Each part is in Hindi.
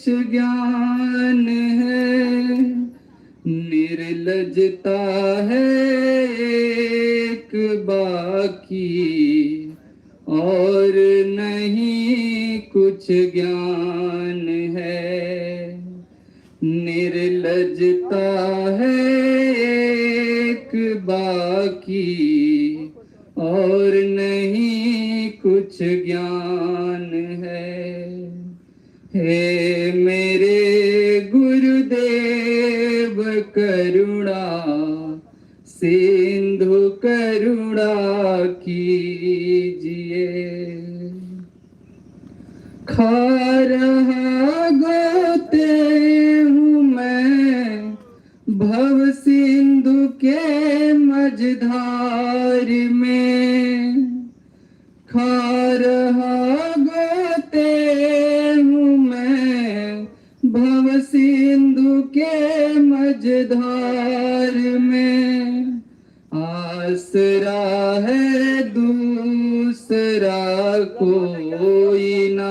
ज्ञान है, निर्लजता है एक बाकी, और नहीं कुछ ज्ञान है। निर्लजता है एक बाकी, और नहीं कुछ ज्ञान है। हे मेरे गुरुदेव करुणा सिंधु करुणा कीजिए। खा रहा गोते हूँ मैं भव सिंधु के मझधार में, खा रहा गोते हूँ मैं भव सिंधु के मझधार में। आसरा है दूसरा कोई ना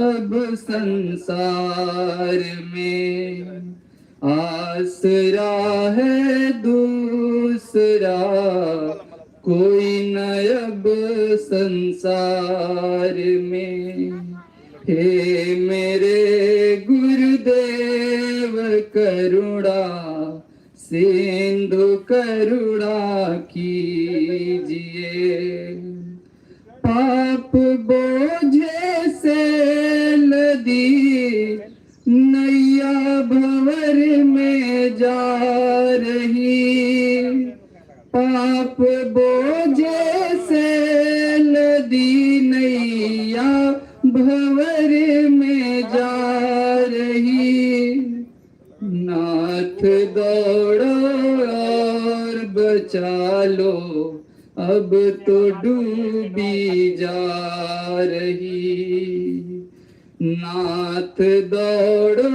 अब संसार में, आसरा है दूसरा कोई न अब संसार में। हे मेरे गुरुदेव करुणा सिंधु करुणा कीजिए। पाप बोझे से लदी नैया भंवर में जा रही, पाप बोझे से लदी नैया भंवर में जा रही। नाथ दौड़ो और बचा लो, अब तो डूबी जा रही। नाथ दौड़ो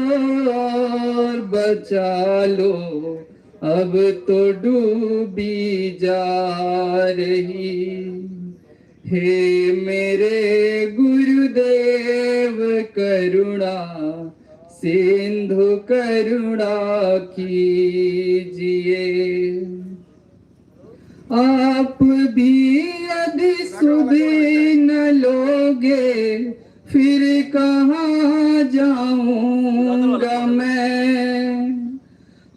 और बचा लो, अब तो डूबी जा रही। हे मेरे गुरुदेव करुणा सिंधु करुणा कीजिए। आप भी यदि सुधि न लोगे फिर कहाँ जाऊंगा मैं।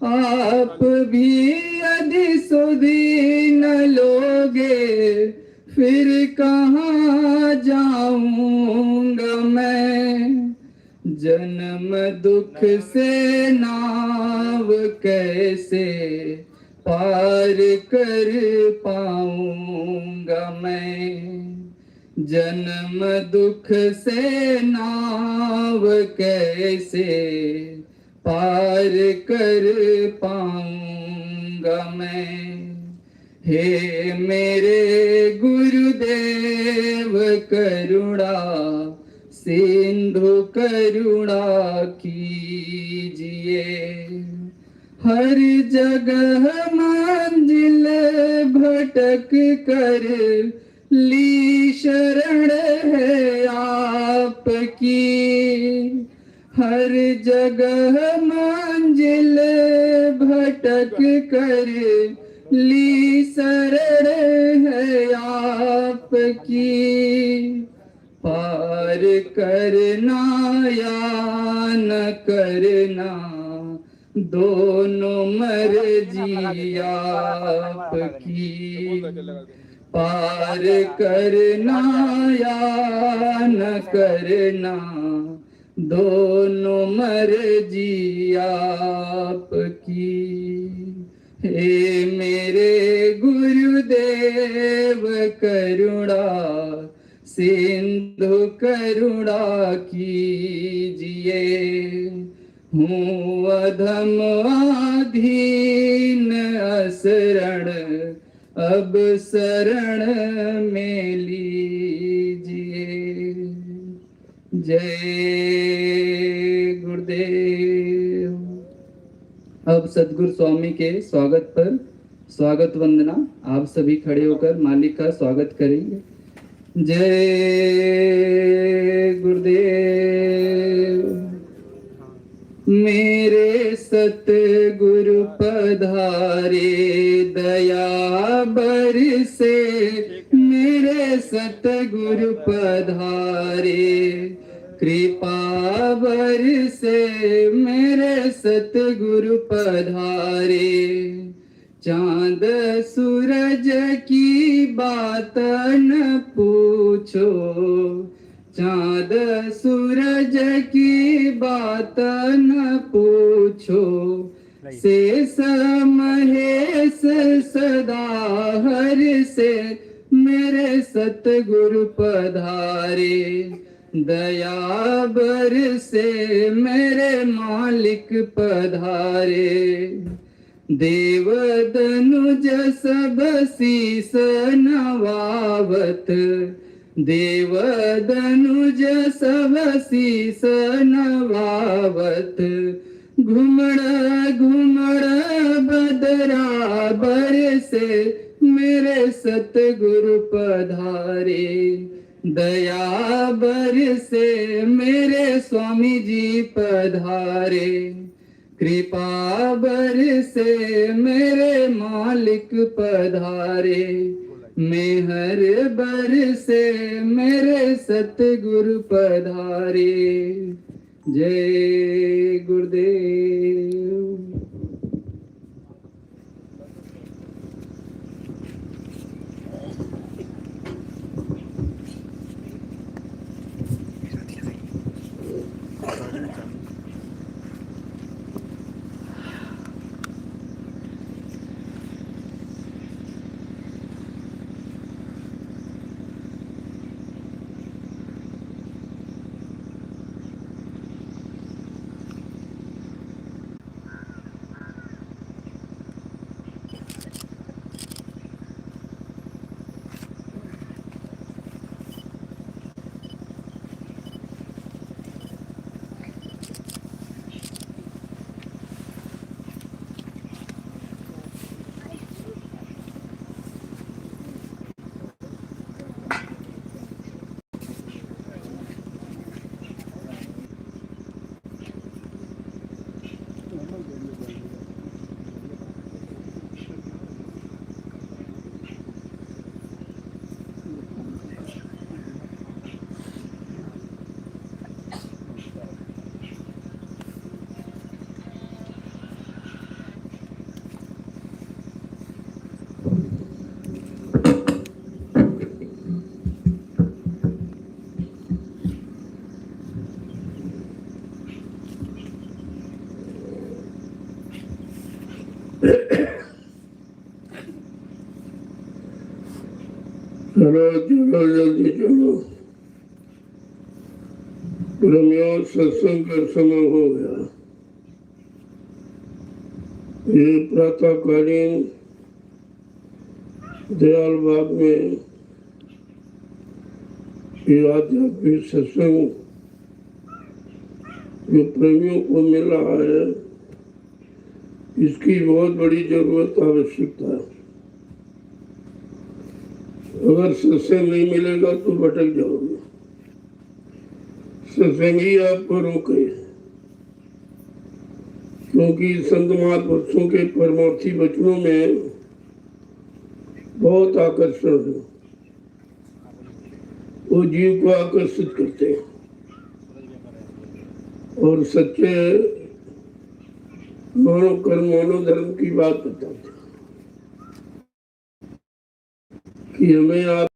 आप भी यदि सुधि न लोगे फिर कहाँ जाऊंगा मैं। जन्म दुख से नाव कैसे पार कर पाऊंगा मैं। जन्म दुख से नाव कैसे पार कर पाऊंगा मैं। हे मेरे गुरुदेव करुणा सिंधु करुणा कीजिए। हर जगह मंजिल भटक कर ली शरण है आपकी। हर जगह मंजिल भटक कर ली शरण है आपकी। पार करना या न करना दोनों मर्जी आपकी। पार करना या न करना दोनों मर्जी आपकी। हे मेरे गुरुदेव करुणा सिंधु करुणा कीजिए। हूँ अधम अधीन असरण अब शरण में लीजिए। जय गुरुदेव। अब सद्गुरु स्वामी के स्वागत पर स्वागत वंदना आप सभी खड़े होकर मालिक का स्वागत करेंगे। जय गुरुदेव। पधारे, कृपा बरसे मेरे सतगुरु पधारे। चांद सूरज की बात न पूछो, चांद सूरज की बात न पूछो, शेष महेश सदा हर से मेरे सतगुरु पधारे। दया बरसे मेरे मालिक पधारे, देव दनुज सब शीस नवावत, देव दनुज सब शीस नवावत। घुमड़ घुमड़ बदरा बरसे मेरे सतगुरु पधारे, दया बरसे मेरे स्वामी जी पधारे। कृपा बरसे मेरे मालिक पधारे, मेहर बरसे मेरे सतगुरु पधारे। जय गुरुदेव। चलो चलो जल्दी चलो, रम्यो सत्संग का समय हो गया। ये प्रातःकालीन दयाल बाग में ये आध्यात्मिक सत्संग जो प्रेमियों को मिल रहा है, इसकी बहुत बड़ी जरूरत आवश्यकता है। अगर सत्संग नहीं मिलेगा तो भटक जाओगे। सत्संग ही आपको रोके, क्योंकि संत महापुरुषों के परमार्थी वचनों में बहुत आकर्षण है, वो जीव को आकर्षित करते हैं और सच्चे मानव कर्म मानव धर्म की बात बताते हैं कि हमें आप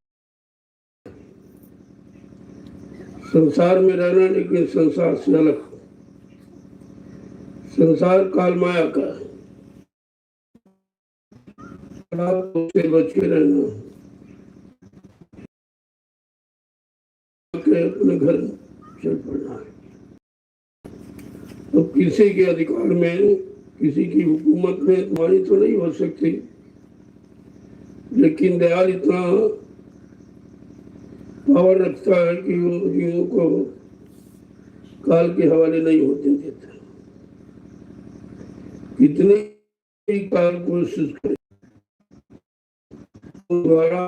संसार में रहना, लेकिन संसार से अलग। संसार काल माया का है, उससे बच के रहना, अपने घर चल पड़ना है। तो किसी के अधिकार में, किसी की हुकूमत में तुम्हारी तो नहीं हो सकती, लेकिन दयाल इतना पावर रखता है कि वो जीवों को काल के हवाले नहीं होते देता। कितने ही काल कोशिश करे, द्वारा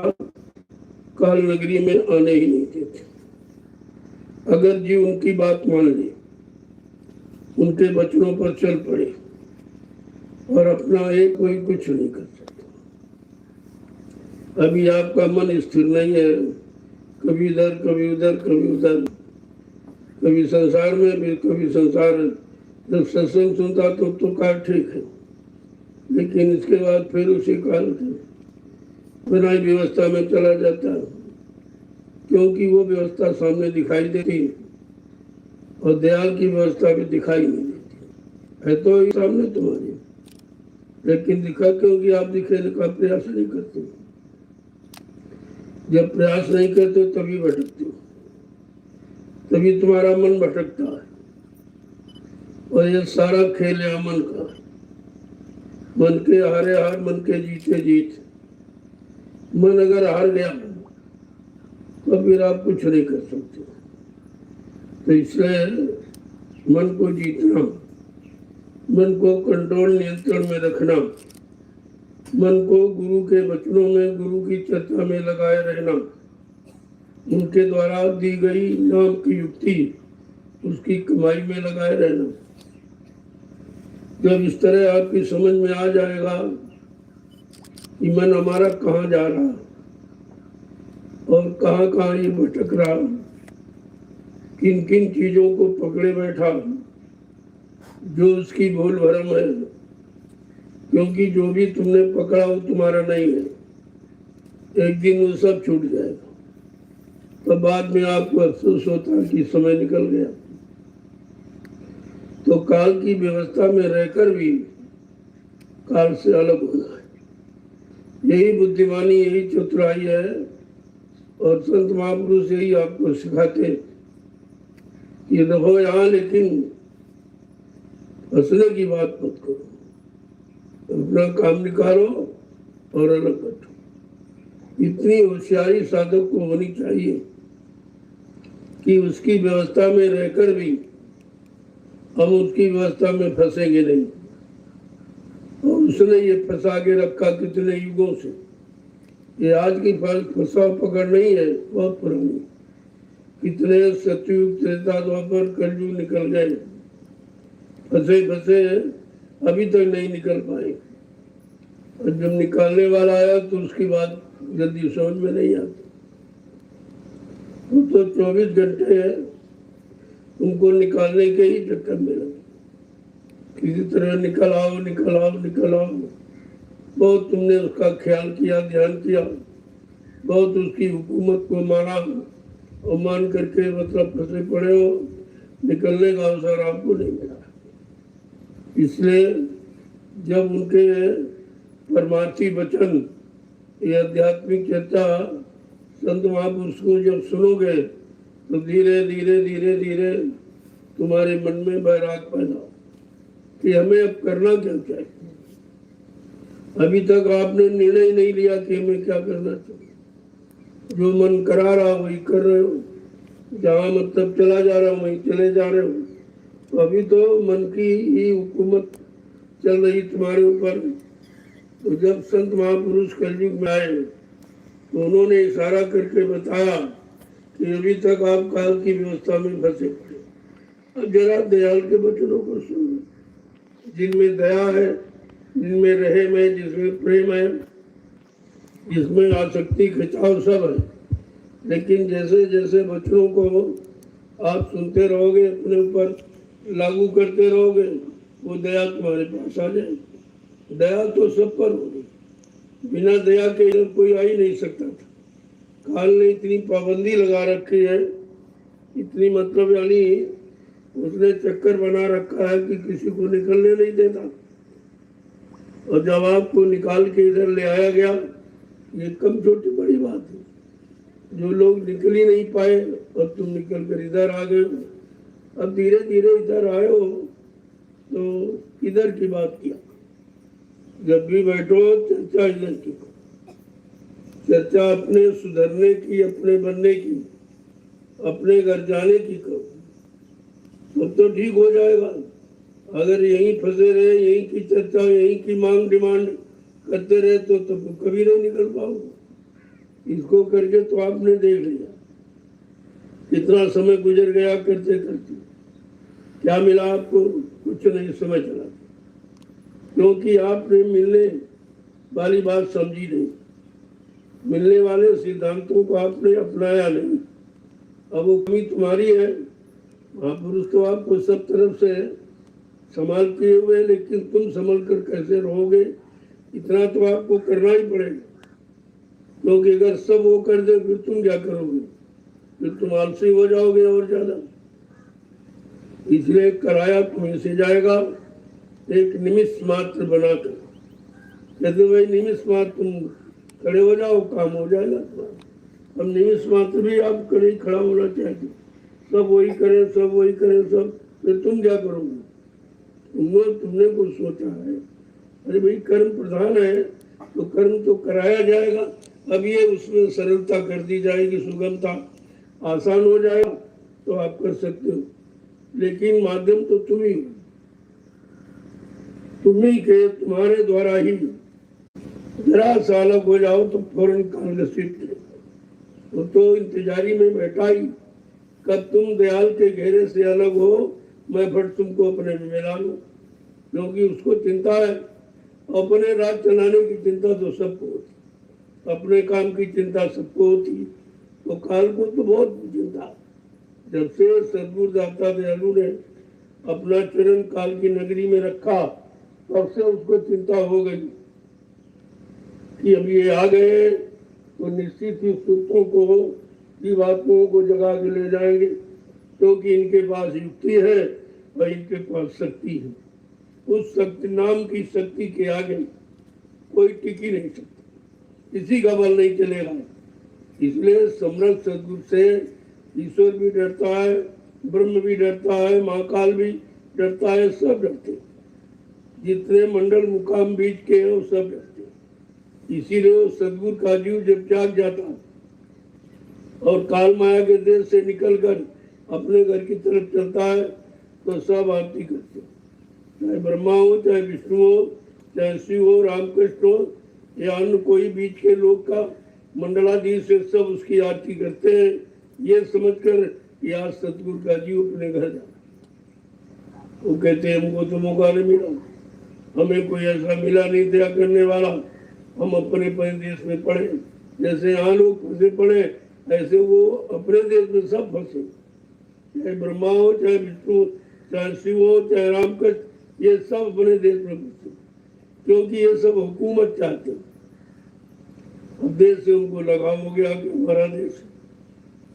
काल नगरी में आने ही नहीं देते। अगर जीव उनकी बात मान ले, उनके वचनों पर चल पड़े और अपना एक कोई कुछ नहीं कर सकता। अभी आपका मन स्थिर नहीं है, कभी इधर कभी उधर कभी उधर, कभी संसार में भी कभी संसार। जब सत्संग सुनता तो काल ठीक है, लेकिन इसके बाद फिर उसी काल के बनाई व्यवस्था में चला जाता है, क्योंकि वो व्यवस्था सामने दिखाई देती और दयाल की व्यवस्था भी दिखाई नहीं देती है। तो ये सामने तुम्हारी, लेकिन दिखा क्योंकि आप दिखाने का प्रयास नहीं करते। जब प्रयास नहीं करते तभी भटकते हो, तभी तुम्हारा मन भटकता है। और ये सारा खेल है मन का, मन के हारे हार मन के जीते जीत। मन अगर हार गया तो फिर आप कुछ नहीं कर सकते। तो इसलिए मन को जीतना, मन को कंट्रोल नियंत्रण में रखना, मन को गुरु के वचनों में गुरु की चर्चा में लगाए रहना, उनके द्वारा दी गई नाम की युक्ति उसकी कमाई में लगाए रहना। जब इस तरह आपकी समझ में आ जाएगा कि मन हमारा कहाँ जा रहा और कहाँ कहाँ ये भटक रहा, किन किन चीजों को पकड़े बैठा जो उसकी भूल भरम है, क्योंकि जो भी तुमने पकड़ा वो तुम्हारा नहीं है। एक दिन वो सब छूट जाएगा, तो बाद में आपको अफसोस होता कि समय निकल गया। तो काल की व्यवस्था में रहकर भी काल से अलग होना है, यही बुद्धिमानी, यही चतुराई है। और संत महापुरुष यही आपको सिखाते कि रहो यहाँ, लेकिन हंसने की बात मत करो, अपना काम निकालो और अलग बैठो। इतनी होशियारी साधक को होनी चाहिए कि उसकी व्यवस्था में रहकर भी हम उसकी व्यवस्था में फंसेंगे नहीं। और उसने ये फंसा के रखा कितने युगों से। ये आज की फंसा पकड़ नहीं है, बहुत पुरानी। कितने सतयुग त्रेता द्वापर कलयुग निकल गए, फंसे फंसे अभी तक नहीं निकल पाए। और जब निकालने वाला आया तो उसकी बात जल्दी समझ में नहीं आती। वो तो 24 घंटे है, उनको निकालने के ही चक्कर में लगे, किसी तरह निकल आओ निकल आओ निकल आओ। बहुत तुमने उसका ख्याल किया, ध्यान किया, बहुत उसकी हुकूमत को माना और मान करके मतलब फंसे पड़े हो, निकलने का अवसर आपको नहीं मिला। इसलिए जब उनके परमार्थी वचन, ये आध्यात्मिक चर्चा संत महापुरुष को जब सुनोगे तो धीरे धीरे धीरे धीरे तुम्हारे मन में बैराग पैदा कि हमें अब करना क्या चाहिए। अभी तक आपने निर्णय नहीं लिया कि हमें क्या करना चाहिए। जो मन करा रहा वही कर रहे हो, जहाँ मतलब चला जा रहा वहीं चले जा रहे हो। तो अभी तो मन की ही हुकूमत चल रही तुम्हारे ऊपर। तो जब संत महापुरुष कलयुग में आए तो उन्होंने इशारा करके बताया कि अभी तक आप काल की व्यवस्था में फंसे पड़े। अब जरा दयाल के वचनों को सुनो, जिनमें दया है, जिनमें रहम है, जिसमें प्रेम है, जिसमें आसक्ति खिंचाव सब है। लेकिन जैसे जैसे वचनों को आप सुनते रहोगे, अपने ऊपर लागू करते रहोगे, वो दया तुम्हारे पास आ जाएगी। दया तो सब पर होगी, बिना दया के इधर कोई आ ही नहीं सकता था। काल ने इतनी पाबंदी लगा रखी है, इतनी मतलब यानी उसने चक्कर बना रखा है कि किसी को निकलने नहीं देता। और जब आपको निकाल के इधर ले आया गया, ये कम छोटी बड़ी बात है। जो लोग निकल ही नहीं पाए और तुम निकल कर इधर आ गए। अब धीरे धीरे इधर आए हो तो इधर की बात किया। जब भी बैठो चर्चा इधर की, चर्चा अपने सुधरने की, अपने बनने की, अपने घर जाने की करो, तब तो ठीक हो जाएगा। अगर यहीं फंसे रहे, यहीं की चर्चा, यहीं की मांग डिमांड करते रहे तो कभी नहीं निकल पाओगे। इसको करके तो आपने देख लिया कितना समय गुजर गया करते करते। क्या मिला आपको? कुछ नहीं, समय चला, क्योंकि आपने मिलने वाली बात समझी नहीं। मिलने वाले सिद्धांतों को आपने अपनाया नहीं। अब वो कमी तुम्हारी है। महापुरुष तो आपको सब तरफ से संभाल किए हुए, लेकिन तुम संभल कर कैसे रहोगे, इतना तो आपको करना ही पड़ेगा। क्योंकि अगर सब वो कर दे फिर तुम क्या करोगे, फिर तुम आलसी हो जाओगे और ज्यादा। इसलिए कराया तुम्हें से जाएगा एक निमिष मात्र बनाकर। कहते भाई निमिष मात्र तुम खड़े हो जाओ, काम हो जाएगा तुम्हारा। अब निमिष मात्र भी आप खड़े खड़ा होना चाहिए। सब वही करें, सब वही करें, सब, फिर तुम क्या करोगे? तुमने कुछ सोचा है? अरे भाई कर्म प्रधान है तो कर्म तो कराया जाएगा। अब ये उसमें सरलता कर दी जाएगी, सुगमता, आसान हो जाएगा तो आप कर सकते हो। लेकिन माध्यम तो तुम ही के, तुम्हारे द्वारा ही जरा सा अलग हो जाओ तो फौरन काल घसीट वो तो इंतजारी में बैठा ही, कब तुम दयाल के घेरे से अलग हो मैं फट तुमको अपने में मिला लूं। क्योंकि उसको चिंता है, अपने राज चलाने की चिंता तो सबको होती, अपने काम की चिंता सबको होती, तो काल को तो बहुत चिंता। जब से सदगुरु दाता दयालु ने अपना चरण काल की नगरी में रखा, तब से उसको चिंता हो गई कि अब ये आ गए तो निश्चित ही सूत्रों को, जीवात्माओं को जगा के ले जाएंगे, क्योंकि इनके पास युक्ति है और इनके पास शक्ति है। उस शक्ति, नाम की शक्ति के आगे कोई टिक ही नहीं सकता, किसी का बल नहीं चलेगा। इसलिए समर्थ सदगुरु से ईश्वर भी डरता है, ब्रह्म भी डरता है, महाकाल भी डरता है, सब डरते। जितने मंडल मुकाम बीच के हैं वो सब डरते। इसीलिए वो सदगुरु का जीव जब जाग जाता और काल माया के देश से निकलकर अपने घर की तरफ चलता है तो सब आरती करते, चाहे ब्रह्मा हो, चाहे विष्णु हो, चाहे शिव हो, रामकृष्ण हो या अन्य कोई बीच के लोग का मंडलाधीश से सब उसकी आरती करते हैं, ये समझकर कि आज सतगुरु का जीव अपने घर जा। वो कहते हैं हमको तो मौका नहीं मिला, हमें कोई ऐसा मिला नहीं दया करने वाला, हम अपने देश में पड़े। जैसे यहाँ लोग फंसे पड़े ऐसे वो अपने देश में सब फंसे, चाहे ब्रह्मा हो, चाहे विष्णु, चाहे शिव हो, चाहे रामकृष्ण, ये सब अपने देश में फंसे, क्योंकि ये सब हुकूमत चाहते हैं। अब देश से उनको लगाव हो गया कि हमारा देश,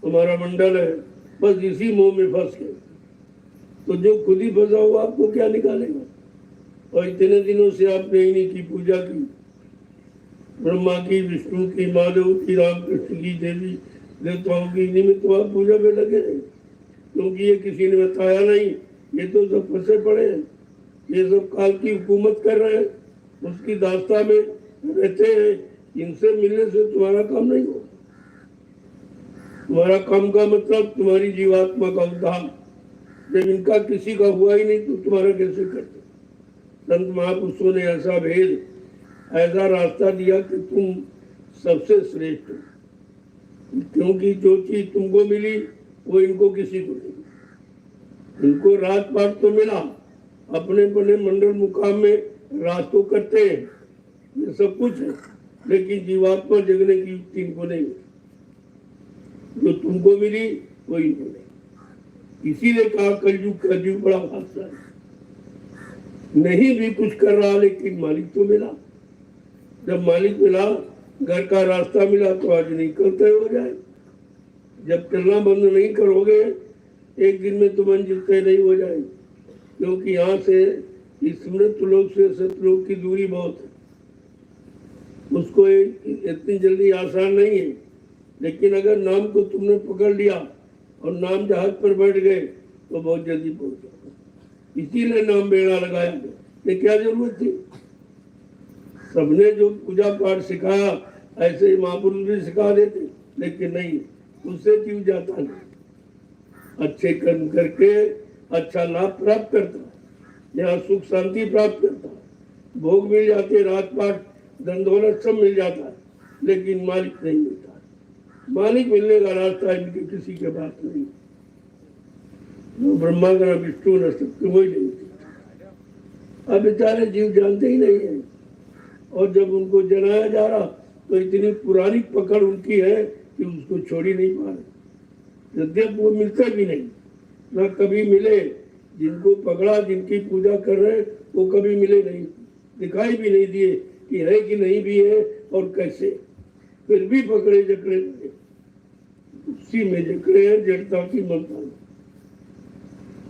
हमारा मंडल है, बस इसी मोह में फंस गए। तो जो खुद ही फंसा हुआ आपको क्या निकालेगा? और इतने दिनों से आपने इन्हीं की पूजा की, ब्रह्मा की, विष्णु की, महादेव की, रामकृष्ण की, देवी देवताओं की, इन्हीं में तो आप पूजा में लगे रहे, क्योंकि ये किसी ने बताया नहीं, ये तो सब फंसे पड़े हैं, ये सब काल की हुकूमत कर रहे हैं, उसकी दास्ता में रहते हैं। इनसे मिलने से तुम्हारा काम नहीं होगा। तुम्हारा काम का मतलब तुम्हारी जीवात्मा का उद्धार। जब इनका किसी का हुआ ही नहीं तो तुम्हारा कैसे करते? संत महापुरुषों ने ऐसा भेद, ऐसा रास्ता दिया कि तुम सबसे श्रेष्ठ हो, क्योंकि जो चीज तुमको मिली वो इनको किसी को नहीं। इनको रात पाट तो मिला, अपने अपने मंडल मुकाम में राज तो करते हैं, ये सब कुछ है, लेकिन जीवात्मा जगने की युक्ति इनको नहीं। जो तुमको मिली वो इनको नहीं। इसीलिए कहा कलयुग का जीव बड़ा हादसा है, नहीं भी कुछ कर रहा लेकिन मालिक तो मिला। जब मालिक मिला, घर का रास्ता मिला तो आज निकलते हो जाए। जब चलना बंद नहीं करोगे एक दिन में तो मंजिल तय नहीं हो जाएगी, क्योंकि यहाँ से इस मृत्यु लोक से सतलोक की दूरी बहुत है, उसको इतनी जल्दी आसान नहीं है। लेकिन अगर नाम को तुमने पकड़ लिया और नाम जहाज पर बैठ गए तो बहुत जल्दी पहुंच जाओगे। इसीलिए नाम बेड़ा लगाया गया, ये क्या जरूरत थी? सबने जो पूजा पाठ सिखाया ऐसे ही महापुरुष भी सिखा देते, लेकिन नहीं, उससे जीव जाता नहीं। अच्छे कर्म करके अच्छा लाभ प्राप्त करता, यहाँ सुख शांति प्राप्त करता, भोग मिल जाते, रात पाठ धन दौलत सब मिल जाता है, लेकिन मालिक नहीं मिलता। मालिक मिलने का रास्ता इनके किसी के पास नहीं। ब्रह्मा का विष्णु न शक्ति वही नहीं थी। अब बेचारे जीव जानते ही नहीं है, और जब उनको जलाया जा रहा तो इतनी पुरानी पकड़ उनकी है कि उसको छोड़ ही नहीं पा रहे। यद्यप वो मिलते भी नहीं, ना कभी मिले। जिनको पकड़ा, जिनकी पूजा कर रहे हैं, वो कभी मिले नहीं, दिखाई भी नहीं दिए कि है कि नहीं भी है और कैसे। फिर भी पकड़े जकड़े उसी में जकड़े हैं, जड़ता की ममता में।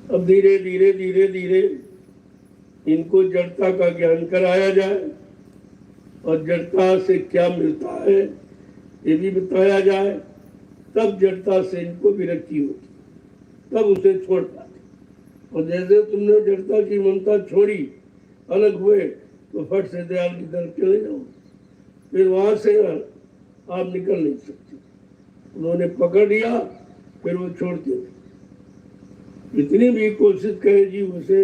अब धीरे धीरे धीरे धीरे इनको जड़ता का ज्ञान कराया जाए और जड़ता से क्या मिलता है ये भी बताया जाए, तब जड़ता से इनको विरक्ति होती, तब उसे छोड़ पाते। और जैसे तुमने जड़ता की ममता छोड़ी, अलग हुए, तो फट से दयाल की तरफ चले जाओ, फिर वहां से आप निकल नहीं सकते। उन्होंने पकड़ लिया, फिर वो छोड़ते थे। इतनी भी कोशिश करे जीव उसे,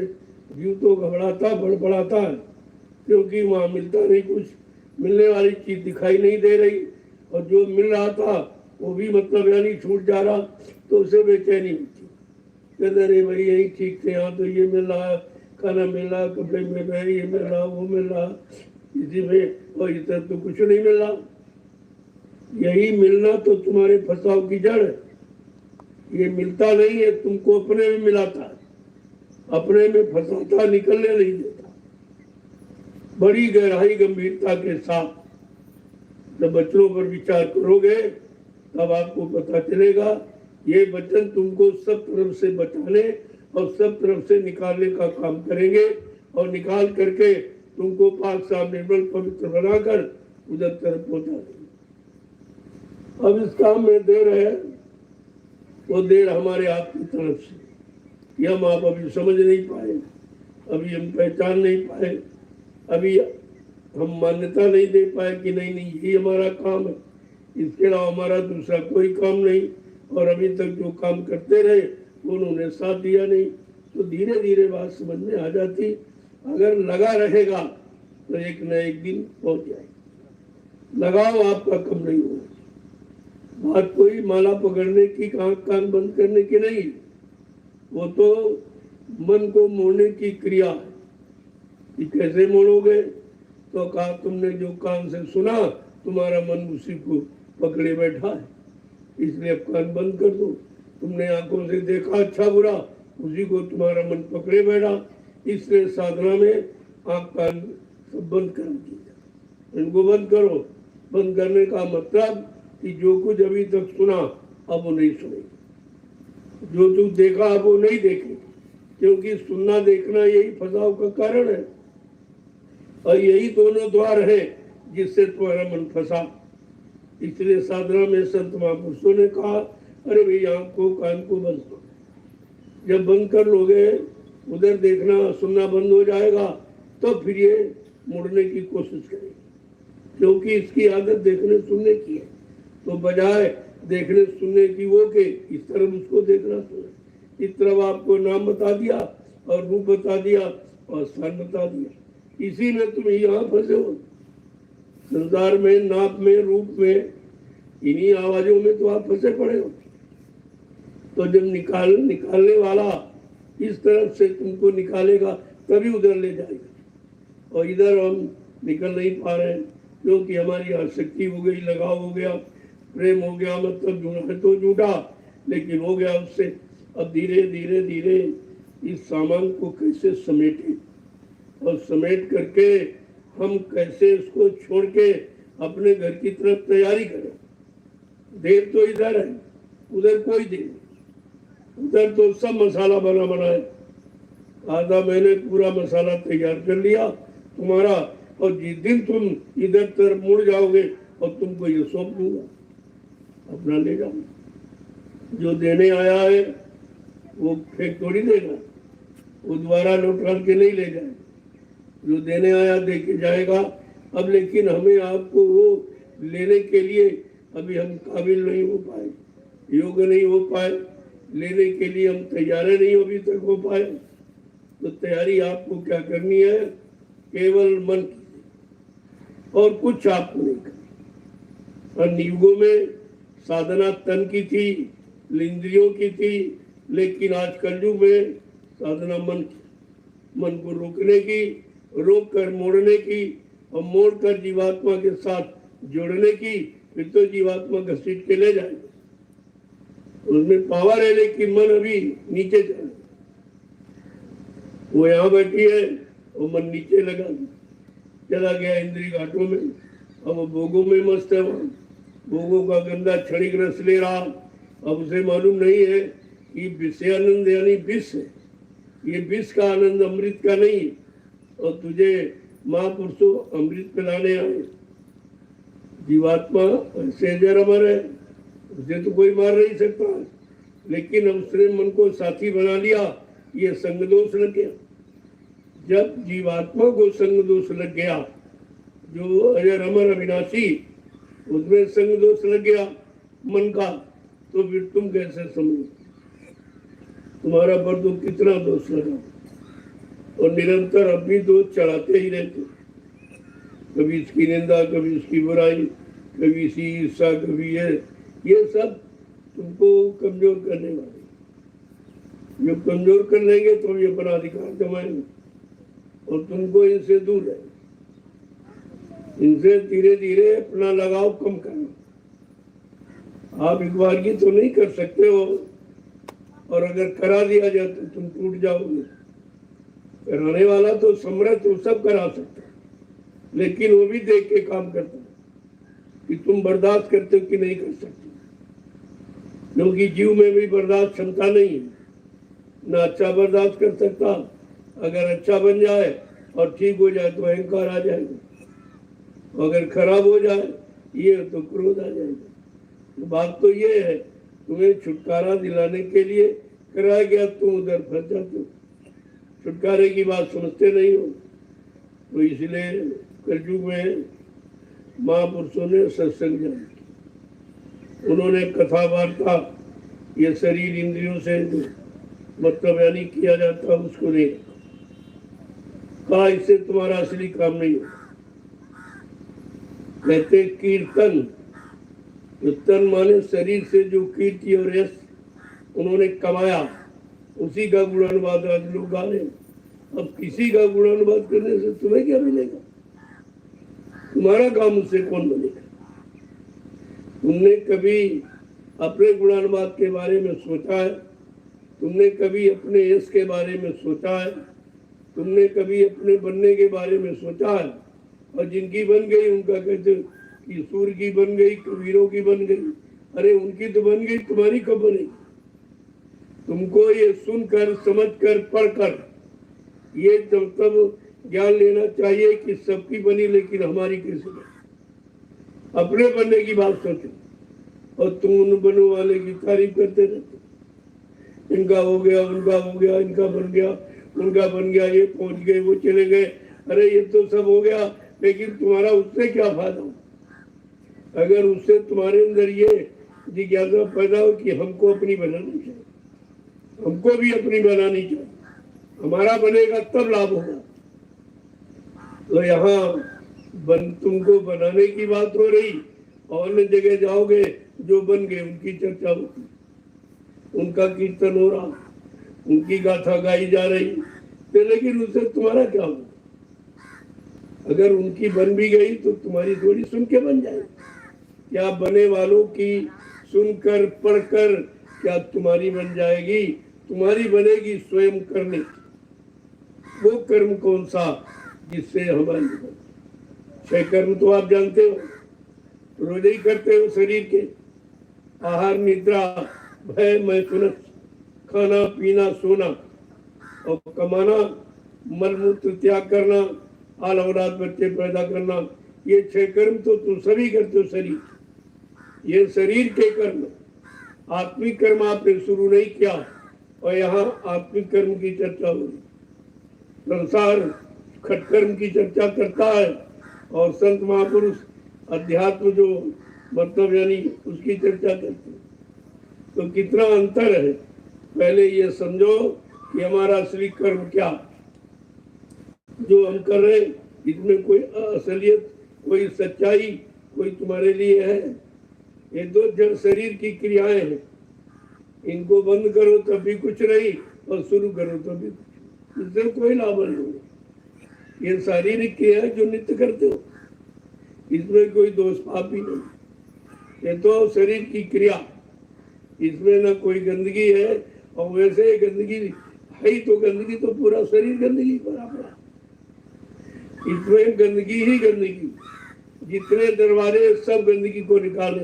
जीव तो घबराता बड़बड़ाता है, क्योंकि वहां मिलता नहीं कुछ, मिलने वाली चीज दिखाई नहीं दे रही, और जो मिल रहा था वो भी मतलब यानी छूट जा रहा, तो उसे बेचैनी होती। कहते अरे भाई यही ठीक थे, यहाँ तो ये मिल रहा, खाना मिल रहा, कपड़े मिल रहे, ये मिल रहा, वो मिल रहा, इसी में, और इधर तो कुछ नहीं मिल रहा। यही मिलना तो तुम्हारे फसाव की जड़ है। ये मिलता नहीं है, तुमको अपने में मिलाता है, अपने में फंसाता, निकलने नहीं देता। बड़ी गहराई गंभीरता के साथ जब बच्चों पर विचार करोगे, तब आपको पता चलेगा ये वचन तुमको सब तरफ से बचाने और सब तरफ से निकालने का काम करेंगे, और निकाल करके तुमको पाक साफ निर्मल पवित्र बनाकर उधर तरफ पहुंचा देंगे। अब इस काम में देर है, वो देर हमारे आपकी तरफ से, कि हम आप अभी समझ नहीं पाए, अभी हम पहचान नहीं पाए, अभी हम मान्यता नहीं दे पाए कि नहीं नहीं ये हमारा काम है, इसके अलावा हमारा दूसरा कोई काम नहीं। और अभी तक जो काम करते रहे उन्होंने साथ दिया नहीं, तो धीरे धीरे बात समझ में आ जाती। अगर लगा रहेगा तो एक न एक दिन पहुंच जाएगी। लगाव आपका कम नहीं होगा। बात कोई माला पकड़ने की, कान बंद करने की नहीं, वो तो मन को मोड़ने की क्रिया है। कि कैसे मोड़ोगे? तो कहा तुमने जो कान से सुना, तुम्हारा मन उसी को पकड़े बैठा है, इसलिए अब कान बंद कर दो। तुमने आंखों से देखा अच्छा बुरा, उसी को तुम्हारा मन पकड़े बैठा, इसलिए साधना में आंख कान सब बंद कर दिया। इनको बंद करो। बंद करने का मतलब कि जो कुछ अभी तक सुना अब वो नहीं सुनेगी, जो तू देखा अब वो नहीं देखेगी, क्योंकि सुनना देखना यही फसाव का कारण है, और यही दोनों द्वार है जिससे तुम्हारा मन फंसा। इसलिए साधना में संत महापुरुषों ने कहा अरे भाई आंख को कान को बंद करो। जब बंद कर लोगे, उधर देखना सुनना बंद हो जाएगा, तो फिर ये मुड़ने की कोशिश करेगी, क्योंकि इसकी आदत देखने सुनने की है। तो बजाय देखने सुनने की वो के इस तरफ उसको देखना सुनना, इस तरफ आपको नाम बता दिया और रूप बता दिया और स्थान बता दिया, इसी में तुम यहाँ फंसे हो। संसार में, नाप में, रूप में, इन्हीं आवाजों में तो आप फंसे पड़े हो। तो जब निकालने वाला इस तरफ से तुमको निकालेगा, तभी उधर ले जाएगा। और इधर हम निकल नहीं पा रहे हैं, क्योंकि हमारी आसक्ति हो गई, लगाव हो गया, प्रेम हो गया, मतलब जुड़ा तो जुड़ा, लेकिन हो गया उससे। अब धीरे धीरे धीरे इस सामान को कैसे समेटे, और समेट करके हम कैसे इसको छोड़ के अपने घर की तरफ तैयारी करें। देर तो इधर है, उधर कोई देर नहीं। उधर तो सब मसाला बना है, आधा मैंने पूरा मसाला तैयार कर लिया तुम्हारा, और जिस दिन तुम इधर तरफ मुड़ जाओगे और तुमको ये सौंप दूंगा, अपना ले जाओ। जो देने आया है वो फेंक थोड़ी देगा, वो दोबारा लौटा के नहीं ले जाए। जो देने आया दे के जाएगा। अब लेकिन हमें आपको वो लेने के लिए अभी हम काबिल नहीं हो पाए, योग्य नहीं हो पाए, लेने के लिए हम तैयार नहीं अभी तक हो पाए। तो तैयारी आपको क्या करनी है? केवल मन की, और कुछ आपको नहीं करना। और युगों में साधना तन की थी, इंद्रियों की थी, लेकिन आज कलयुग में साधना मन की, मन को रोकने की, रोक कर मोड़ने की, और मोड़ कर जीवात्मा के साथ जोड़ने की, फिर तो जीवात्मा घसीट के ले जाएगा। उसमें पावर है, लेकिन मन अभी नीचे चला, वो यहाँ बैठी है, वो मन नीचे लगा चला गया इंद्रिय घाटों में। अब वो भोगों में मस्त है, वहाँ भोगों का गंदा क्षणिक रस ले रहा। अब उसे मालूम नहीं है कि विषयानंद यानी विष है, ये विष का आनंद अमृत का नहीं है। और तुझे महापुरुषों अमृत पिलाने आए। जीवात्मा ऐसे जर अमर है, उसे तो कोई मार नहीं सकता, लेकिन उसने मन को साथी बना लिया, ये संग दोष लग गया। जब जीवात्मा को संग दोष लग गया, जो अजर अमर अविनाशी, उसमें संग दोष लग गया मन का, तो फिर तुम कैसे समझो? तुम्हारा पर तो कितना दोष लगा, और निरंतर अपनी दोष चढ़ाते ही रहते। कभी इसकी निंदा, कभी इसकी बुराई, कभी इसी ईर्षा, कभी ये सब तुमको कमजोर करने वाले। जो कमजोर कर लेंगे तो ये अपना अधिकार जमाएंगे, और तुमको इनसे दूर है। इनसे धीरे धीरे अपना लगाव कम करना। आप एक बार की तो नहीं कर सकते हो, और अगर करा दिया जाए तो तुम टूट जाओगे। कराने वाला तो समर्थ, वो सब करा सकता है, लेकिन वो भी देख के काम करता है कि तुम बर्दाश्त करते हो कि नहीं कर सकते। क्योंकि जीव में भी बर्दाश्त क्षमता नहीं है, ना अच्छा बर्दाश्त कर सकता। अगर अच्छा बन जाए और ठीक हो जाए तो अहंकार आ जाएगा, अगर खराब हो जाए ये तो क्रोध आ जाएगा। तो बात तो ये है, तुम्हें छुटकारा दिलाने के लिए कराया गया, तुम उधर फंस जाते हो, छुटकारे की बात समझते नहीं हो। तो इसलिए कलयुग में महापुरुषों ने सत्संग जारी किया। उन्होंने कथा वार्ता, ये शरीर इंद्रियों से मतलब यानी किया जाता, उसको नहीं कहा, इससे तुम्हारा असली काम नहीं हो। कहते कीर्तन, कीर्तन माने शरीर से जो कीर्ति और यश उन्होंने कमाया, उसी का गुणानुवाद आज लोग गा रहे हैं। अब किसी का गुणानुवाद करने से तुम्हें क्या मिलेगा? तुम्हारा काम उससे कौन बनेगा? तुमने कभी अपने गुणानुवाद के बारे में सोचा है? तुमने कभी अपने यश के बारे में सोचा है? तुमने कभी अपने बनने के बारे में सोचा है? और जिनकी बन गई उनका कहते कि सूर्य की बन गई, कबीरों की बन गई। अरे उनकी तो बन गई, तुम्हारी कब बनेगी? तुमको ये सुनकर, समझकर, पढ़कर ये तब ज्ञान लेना चाहिए कि सबकी बनी, लेकिन हमारी कैसे बनी? अपने बनने की बात सोचो, और तुम उन बनने वाले की तारीफ करते रहते। इनका हो गया, उनका हो गया, इनका बन गया, उनका बन गया, ये पहुंच गए, वो चले गए। अरे ये तो सब हो गया, लेकिन तुम्हारा उससे क्या फायदा? अगर उससे तुम्हारे अंदर ये जिज्ञासा पैदा हो कि हमको अपनी बनानी चाहिए, हमको भी अपनी बनानी चाहिए, हमारा बनेगा तब लाभ होगा। तो यहाँ तुमको बनाने की बात हो रही, और अन्य जगह जाओगे जो बन गए उनकी चर्चा होती, उनका कीर्तन हो रहा, उनकी गाथा गाई जा रही। तो लेकिन उससे तुम्हारा क्या होगा? अगर उनकी बन भी गई तो तुम्हारी थोड़ी सुन के बन जाए। क्या बने वालों की सुनकर, पढ़कर क्या तुम्हारी बन जाएगी? तुम्हारी बनेगी स्वयं करने। वो कर्म कौन सा जिससे हमारी 6 कर्म तो आप जानते हो, रोज ही करते हो शरीर के। आहार, निद्रा, भय, मैथुन, खाना पीना, सोना और कमाना, मलमूत्र त्याग करना, आल औलाद बच्चे पैदा करना, ये 6 कर्म तो तुम सभी करते हो। शरीर, ये शरीर के कर्म। आत्मिक कर्म आपने शुरू नहीं किया, और यहाँ आत्मिक कर्म की चर्चा हो रही। संसार खटकर्म की चर्चा करता है, और संत महापुरुष अध्यात्म जो मतलब यानी उसकी चर्चा करते हैं। तो कितना अंतर है। पहले ये समझो कि हमारा असली कर्म क्या जो हम कर रहे हैं, इसमें कोई असलियत, कोई सच्चाई, कोई तुम्हारे लिए है? ये दो जड़ शरीर की क्रियाएं हैं। इनको बंद करो तब भी कुछ नहीं, और शुरू करो तब भी कुछ, इससे कोई लाभ नहीं होगा। ये शारीरिक क्रिया जो नित्य करते हो, इसमें कोई दोष पाप भी नहीं। ये तो शरीर की क्रिया, इसमें ना कोई गंदगी है। और वैसे गंदगी है ही तो गंदगी तो पूरा शरीर गंदगी भरा पड़ा, इसमें गंदगी ही गंदगी। जितने दरवाजे सब गंदगी को निकाले।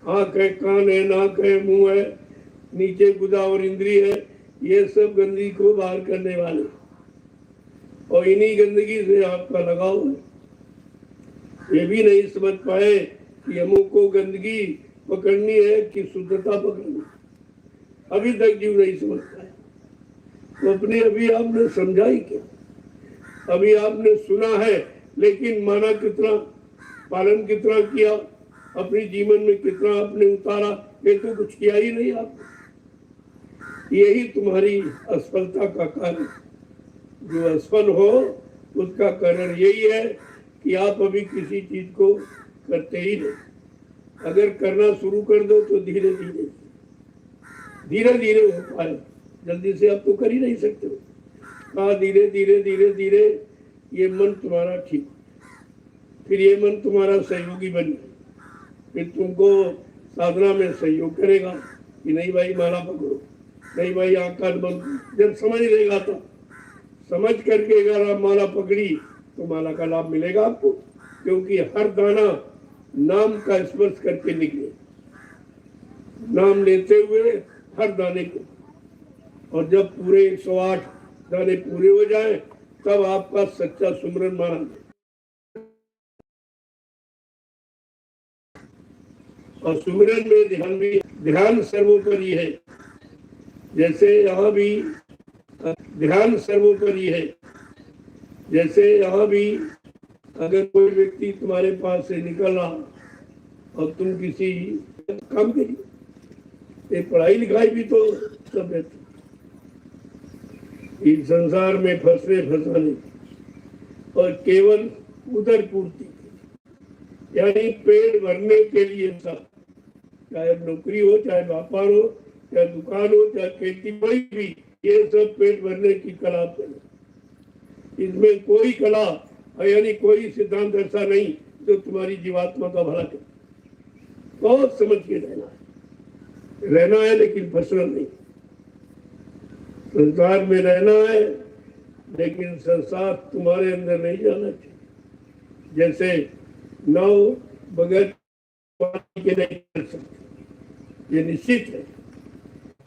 आँख है, कान है, नाक है, मुंह है, नीचे गुदा और इंद्री है, ये सब गंदगी को बाहर करने वाले। और इन्हीं गंदगी से आपका लगाव है। ये भी नहीं समझ पाए कि हमको गंदगी पकड़नी है कि शुद्धता पकड़नी। अभी तक जीव नहीं समझ पाए। तो अपने अभी आपने समझा ही क्या? अभी आपने सुना है, लेकिन माना कितना, पालन कितना किया, अपने जीवन में कितना आपने उतारा? ये तो कुछ किया ही नहीं आपने। यही तुम्हारी असफलता का कारण। जो असफल हो उसका कारण यही है कि आप अभी किसी चीज को करते ही नहीं। अगर करना शुरू कर दो तो धीरे धीरे धीरे धीरे हो पाए, जल्दी से आप तो कर ही नहीं सकते हो। हाँ, धीरे धीरे धीरे धीरे ये मन तुम्हारा ठीक, फिर ये मन तुम्हारा सहयोगी बन गया, फिर तुमको साधना में सहयोग करेगा कि नहीं भाई माला पकड़ो, नहीं भाई आकाश बंद। जब समझ लेगा तो समझ करके अगर आप माला पकड़ी तो माला का लाभ मिलेगा आपको, क्योंकि हर दाना नाम का स्पर्श करके निकले, नाम लेते हुए हर दाने को। और जब पूरे 108 दाने पूरे हो जाए तब आपका सच्चा सुमरन माना जाए। और सुमरन में ध्यान भी, ध्यान सर्वोपरि है। जैसे यहाँ भी ध्यान सर्वोपरि है, जैसे यहाँ भी अगर कोई व्यक्ति तुम्हारे पास से निकल रहा और तुम किसी काम के लिए, पढ़ाई लिखाई भी तो सब है। इस संसार में फंसाने और केवल उदर पूर्ति, यानी पेट भरने के लिए सब, चाहे नौकरी हो, चाहे व्यापार हो, चाहे दुकान हो, चाहे खेती, कोई भी, ये सब पेट भरने की कला है। इसमें कोई कला यानी कोई सिद्धांत ऐसा नहीं जो तुम्हारी जीवात्मा का भला करे। बहुत समझ के रहना है, लेकिन फंसना नहीं। संसार में रहना है, लेकिन संसार तुम्हारे अंदर नहीं जाना चाहिए। जैसे नाव बगैर पानी के नहीं चल सकती, ये निश्चित है।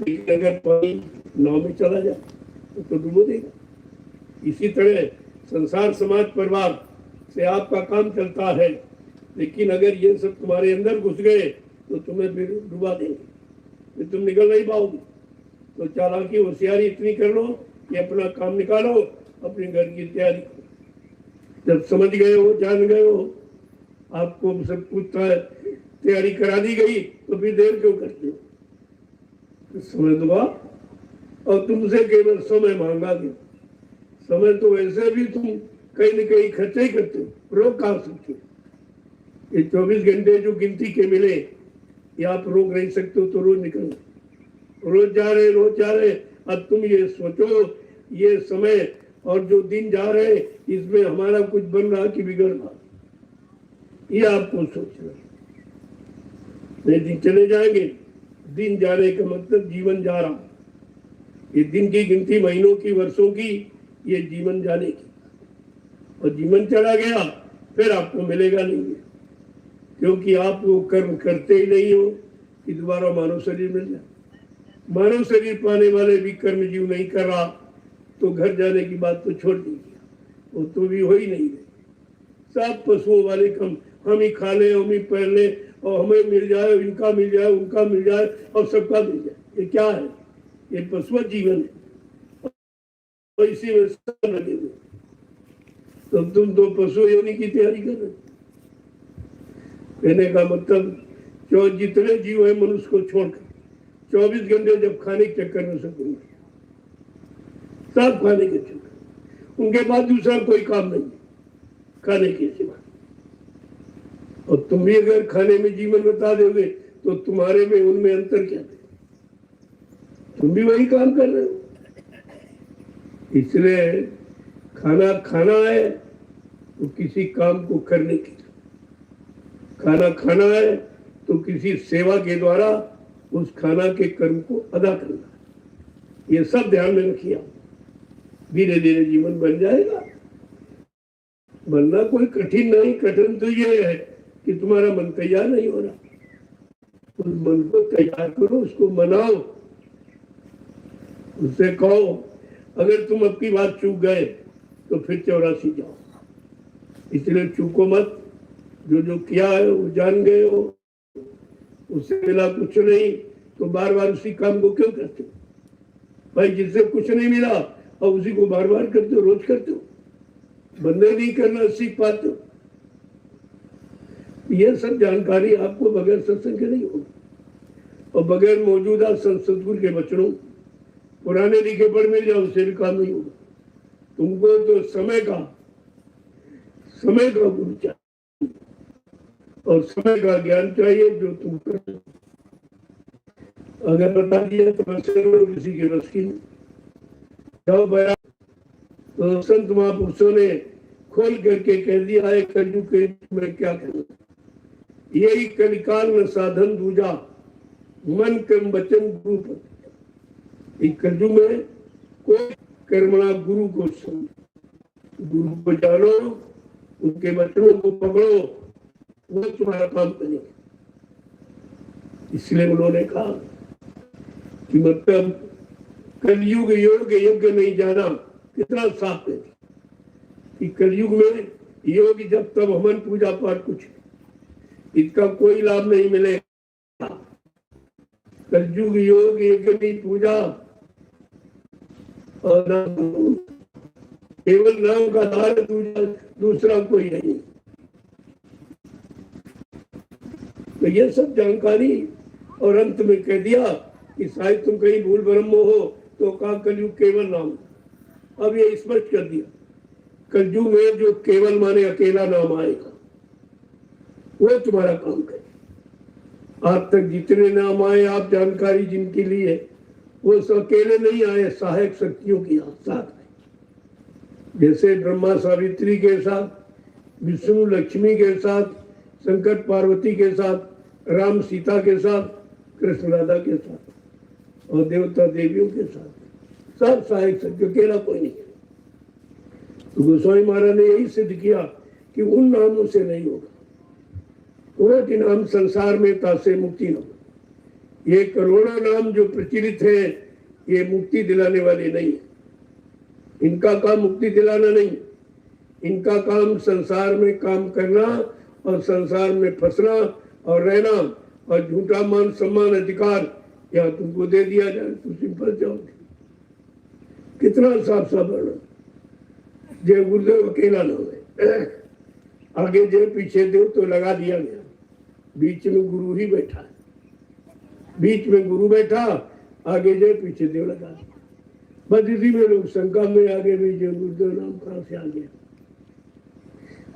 लेकिन अगर पानी नाव में चला जाए तो डूबो देगा। इसी तरह संसार, समाज, परिवार से आपका काम चलता है, लेकिन अगर ये सब तुम्हारे अंदर घुस गए तो तुम्हें फिर डुबा देंगे, फिर तुम निकल नहीं पाओगे। तो चालाकी, होशियारी इतनी कर लो कि अपना काम निकालो, अपने घर की तैयारी करो। जब समझ गए हो, जान गए हो, आपको सब कुछ तैयारी करा दी गई, तो फिर देर क्यों करते हो? समय दूंगा और तुमसे केवल समय मांगा गया। समय तो वैसे भी तुम कहीं न कहीं खर्चा ही करते हो, रोक कहाँ सकते हो? ये 24 घंटे जो गिनती के मिले, ये आप रोक नहीं सकते हो, तो रोज निकलो। रोज जा रहे। अब तुम ये सोचो, ये समय और जो दिन जा रहे, इसमें हमारा कुछ बन रहा कि बिगड़ रहा, ये आपको सोचना। नहीं, दिन चले जाएंगे। दिन जाने का मतलब जीवन जा रहा। ये दिन की गिनती महीनों की, वर्षों की, ये जीवन जाने की। और जीवन चला गया फिर आपको मिलेगा नहीं, क्योंकि आप वो कर्म करते ही नहीं हो कि दोबारा मानव शरीर मिल जाए। मानव शरीर पाने वाले भी कर्म जीव नहीं कर रहा, तो घर जाने की बात तो छोड़ दीजिए, वो तो भी हो ही नहीं रही। सब पशुओं वाले कम, हम ही खा ले, हम ही पहन ले, और हमें मिल जाए, इनका मिल जाए, उनका मिल जाए, और सबका मिल जाए। ये क्या है? ये पशु जीवन है, और इसी में सब लगे हुए। तो तुम तो पशु योनि की तैयारी कर रहे। कहने का मतलब जो जितने जीव है मनुष्य को छोड़कर 24 घंटे जब खाने के चक्कर में सब खाने के चक्कर, उनके बाद दूसरा कोई काम नहीं खाने के सिवा। और तुम भी अगर खाने में जीवन बता दोगे तो तुम्हारे में उनमें अंतर क्या है? तुम भी वही काम कर रहे हो। इसलिए खाना खाना है तो किसी काम को करने के लिए, खाना खाना है तो किसी सेवा के द्वारा उस खाना के कर्म को अदा करना है। ये सब ध्यान में रखिए। धीरे धीरे जीवन बन जाएगा। बनना कोई कठिन नहीं, कठिन तो ये है कि तुम्हारा मन तैयार नहीं हो रहा। उस मन को तैयार करो, उसको मनाओ, उससे कहो अगर तुम अब की बात चूक गए तो फिर 84 जाओ। इसलिए चूको मत। जो किया है वो जान गए हो, उससे मिला कुछ नहीं तो बार बार उसी काम को क्यों करते हो भाई? जिससे कुछ नहीं मिला और उसी को बार बार करते हो, रोज करते हो, बंदे नहीं करना सीख पाते हो। यह सब जानकारी आपको बगैर सत्संग के नहीं होगी और बगैर मौजूदा सदगुरु के वचनों पुराने लिखे पढ़ मिल जाओ, उससे भी काम नहीं होगा। तुमको तो समय का गुरु चाहिए और समय का ज्ञान चाहिए जो तुम कर। अगर बता दिया तो किसी के बस की जाओ बया। तो संत महापुरुषों ने खोल करके कह दिया है कलयुग के में क्या कहूँ, यही कलिकाल न साधन दूजा मन कर्म वचन गुरु। इस कलयुग में कोई कर्मणा गुरु को सुन, गुरु को जानो, उनके वचनों को पकड़ो, वो तुम्हारा काम करेंगे। इसलिए उन्होंने कहा कि मतलब कलयुग योग यज्ञ नहीं जाना। कितना साफ है कि कलयुग में योग जब तब हवन पूजा पाठ कुछ इसका कोई लाभ नहीं मिलेगा। कलयुग योग यज्ञ नहीं पूजा और केवल नाम का आधार दूसरा कोई नहीं। तो ये सब जानकारी और अंत में कह दिया कि शायद तुम कहीं भूल भ्रम हो तो कहा कलयुग केवल नाम। अब ये स्पष्ट कर दिया कलयुग में जो केवल माने अकेला नाम आएगा वो तुम्हारा काम करे। आज तक जितने नाम आए आप जानकारी जिनके लिए वो सब अकेले नहीं आए, सहायक शक्तियों के साथ आए। जैसे ब्रह्मा सावित्री के साथ, विष्णु लक्ष्मी के साथ, शंकर पार्वती के साथ, राम सीता के साथ, कृष्ण राधा के साथ और देवता देवियों के साथ सब सहायक शक्ति, अकेला कोई नहीं है। तो गोस्वामी महाराज ने यही सिद्ध किया कि उन नामों से नहीं होगा। कोई नाम संसार में तासे मुक्ति न हो। ये करोड़ों नाम जो प्रचलित है ये मुक्ति दिलाने वाले नहीं है। इनका काम मुक्ति दिलाना नहीं, इनका काम संसार में काम करना और संसार में फंसना और रहना और झूठा मान सम्मान अधिकार या तुमको दे दिया जाए तो सिंपल जाओगे। कितना साफ साफ वर्णन। जय गुरुदेव अकेला ना हो, आगे जय पीछे देव तो लगा दिया गया, बीच में गुरु ही बैठा है। बीच में गुरु बैठा, आगे जय पीछे देव लगा दिया। बस इसी में लोग शंका में आगे भी जय गुरुदेव नाम कहां से आ गया।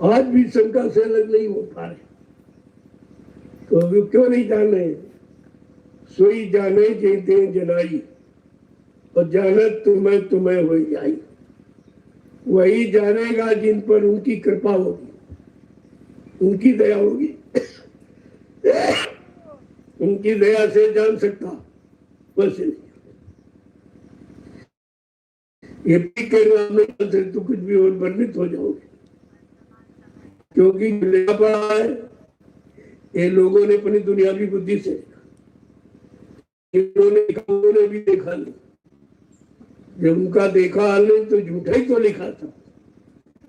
आज भी शंका से अलग नहीं हो पा रहे। तो अभी क्यों नहीं जान रहे? सोई जाने जे जनाई और जानत तुम्हें तुम्हें हो जाई। वही जानेगा जिन पर उनकी कृपा होगी, उनकी दया होगी। उनकी दया से जान सकता, वैसे नहीं। ये नाम नहीं जान सकते तो कुछ भी और वर्णित हो जाओगे। क्योंकि लिखा पड़ा है ये लोगों ने अपनी दुनियावी बुद्धि से इन्होंने भी देखा नहीं। जब उनका देखा हाल नहीं तो झूठा ही तो लिखा था।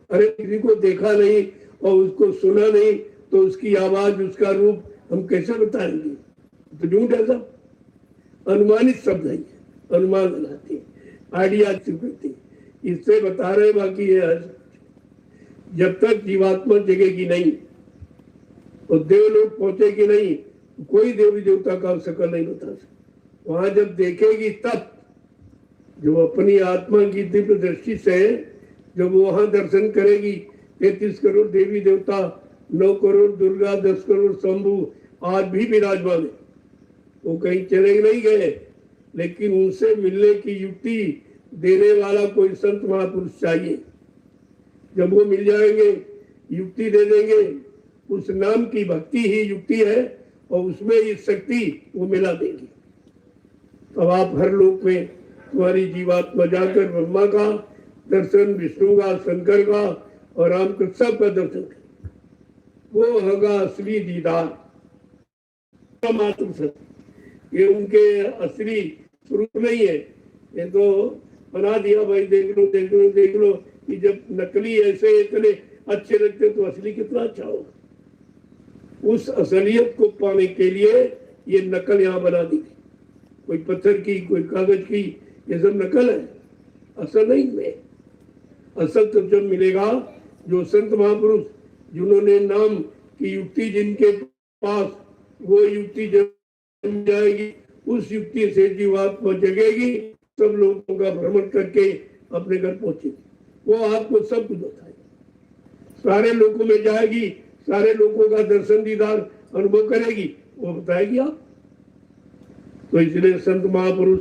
अरे किसी को देखा नहीं और उसको सुना नहीं तो उसकी आवाज उसका रूप हम कैसे बताएंगे? तो झूठ है सब, अनुमानित शब्द है, अनुमान लगाते आइडिया करते। इससे बता रहे बाकी ये जब तक जीवात्मा जगेगी नहीं और देवलोक पहुंचेगी नहीं, कोई देवी देवता का शकल नहीं बता सकता। वहां जब देखेगी तब जो अपनी आत्मा की दिव्य दृष्टि से जब वहां दर्शन करेगी, 33 करोड़ देवी देवता, 9 करोड़ दुर्गा, 10 करोड़ शंभु आज भी विराजमान है। वो कहीं चले नहीं गए, लेकिन उनसे मिलने की युक्ति देने वाला कोई संत महापुरुष चाहिए। जब वो मिल जाएंगे, युक्ति दे देंगे उस नाम की भक्ति ही युक्ति है और उसमें ये शक्ति वो मिला देगी। अब आप हर लोक में तुम्हारी जीवात्मा जाकर ब्रह्मा का दर्शन, विष्णु का, शंकर का और राम का सबका दर्शन करे। वो होगा असली दीदार, मात्र सत्य। ये उनके असली स्वरूप नहीं है। ये तो बना दिया भाई, देख लो देख लो देख लो कि जब नकली ऐसे इतने अच्छे लगते तो असली कितना अच्छा होगा। उस असलियत को पाने के लिए ये नकल यहाँ बना दी, कोई पत्थर की, कोई कागज की, ये सब नकल है, असल नहीं में। असल तो जब मिलेगा जो संत महापुरुष जिन्होंने नाम की युक्ति जिनके पास, वो युक्ति जब जाएगी उस युक्ति से जीवात्मा जगेगी, सब लोगों का भ्रमण करके अपने घर पहुंचेगी। वो आपको सब कुछ बताएगी, सारे लोगों में जाएगी, सारे लोगों का दर्शन दीदार अनुभव करेगी, वो बताएगी आप। तो इसलिए संत महापुरुष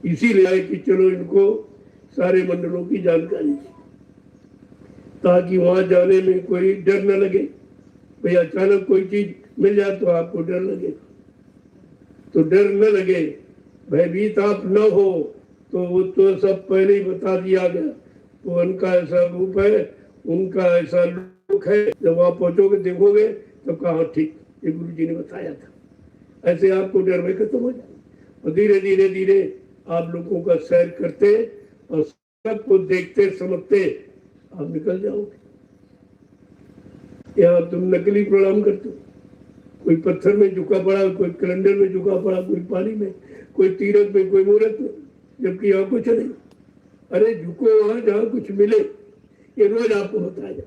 इसीलिए आए कि चलो इनको सारे मंडलों की जानकारी दी, ताकि वहां जाने में कोई डर न लगे। भाई अचानक कोई चीज मिल जाए तो आपको डर लगे, तो डर न लगे, भयभीत आप न हो। तो वो तो सब पहले ही बता दिया गया, वो उनका ऐसा रूप है, उनका ऐसा लुक है। जब वहां पहुंचोगे देखोगे तो कहा ठीक, ये गुरु जी ने बताया था। ऐसे आपको डर में खत्म हो जाए और धीरे धीरे धीरे आप लोगों का सैर करते और सबको देखते समझते आप निकल जाओगे। या तुम नकली प्रणाम करते हो, कोई पत्थर में झुका पड़ा, कोई कैलेंडर में झुका पड़ा, कोई पानी में, कोई तीरथ में, कोई मुहूर्त में, जबकि यहाँ कुछ नहीं। अरे झुको वहां जहाँ कुछ मिले, ये रोज आपको बताया।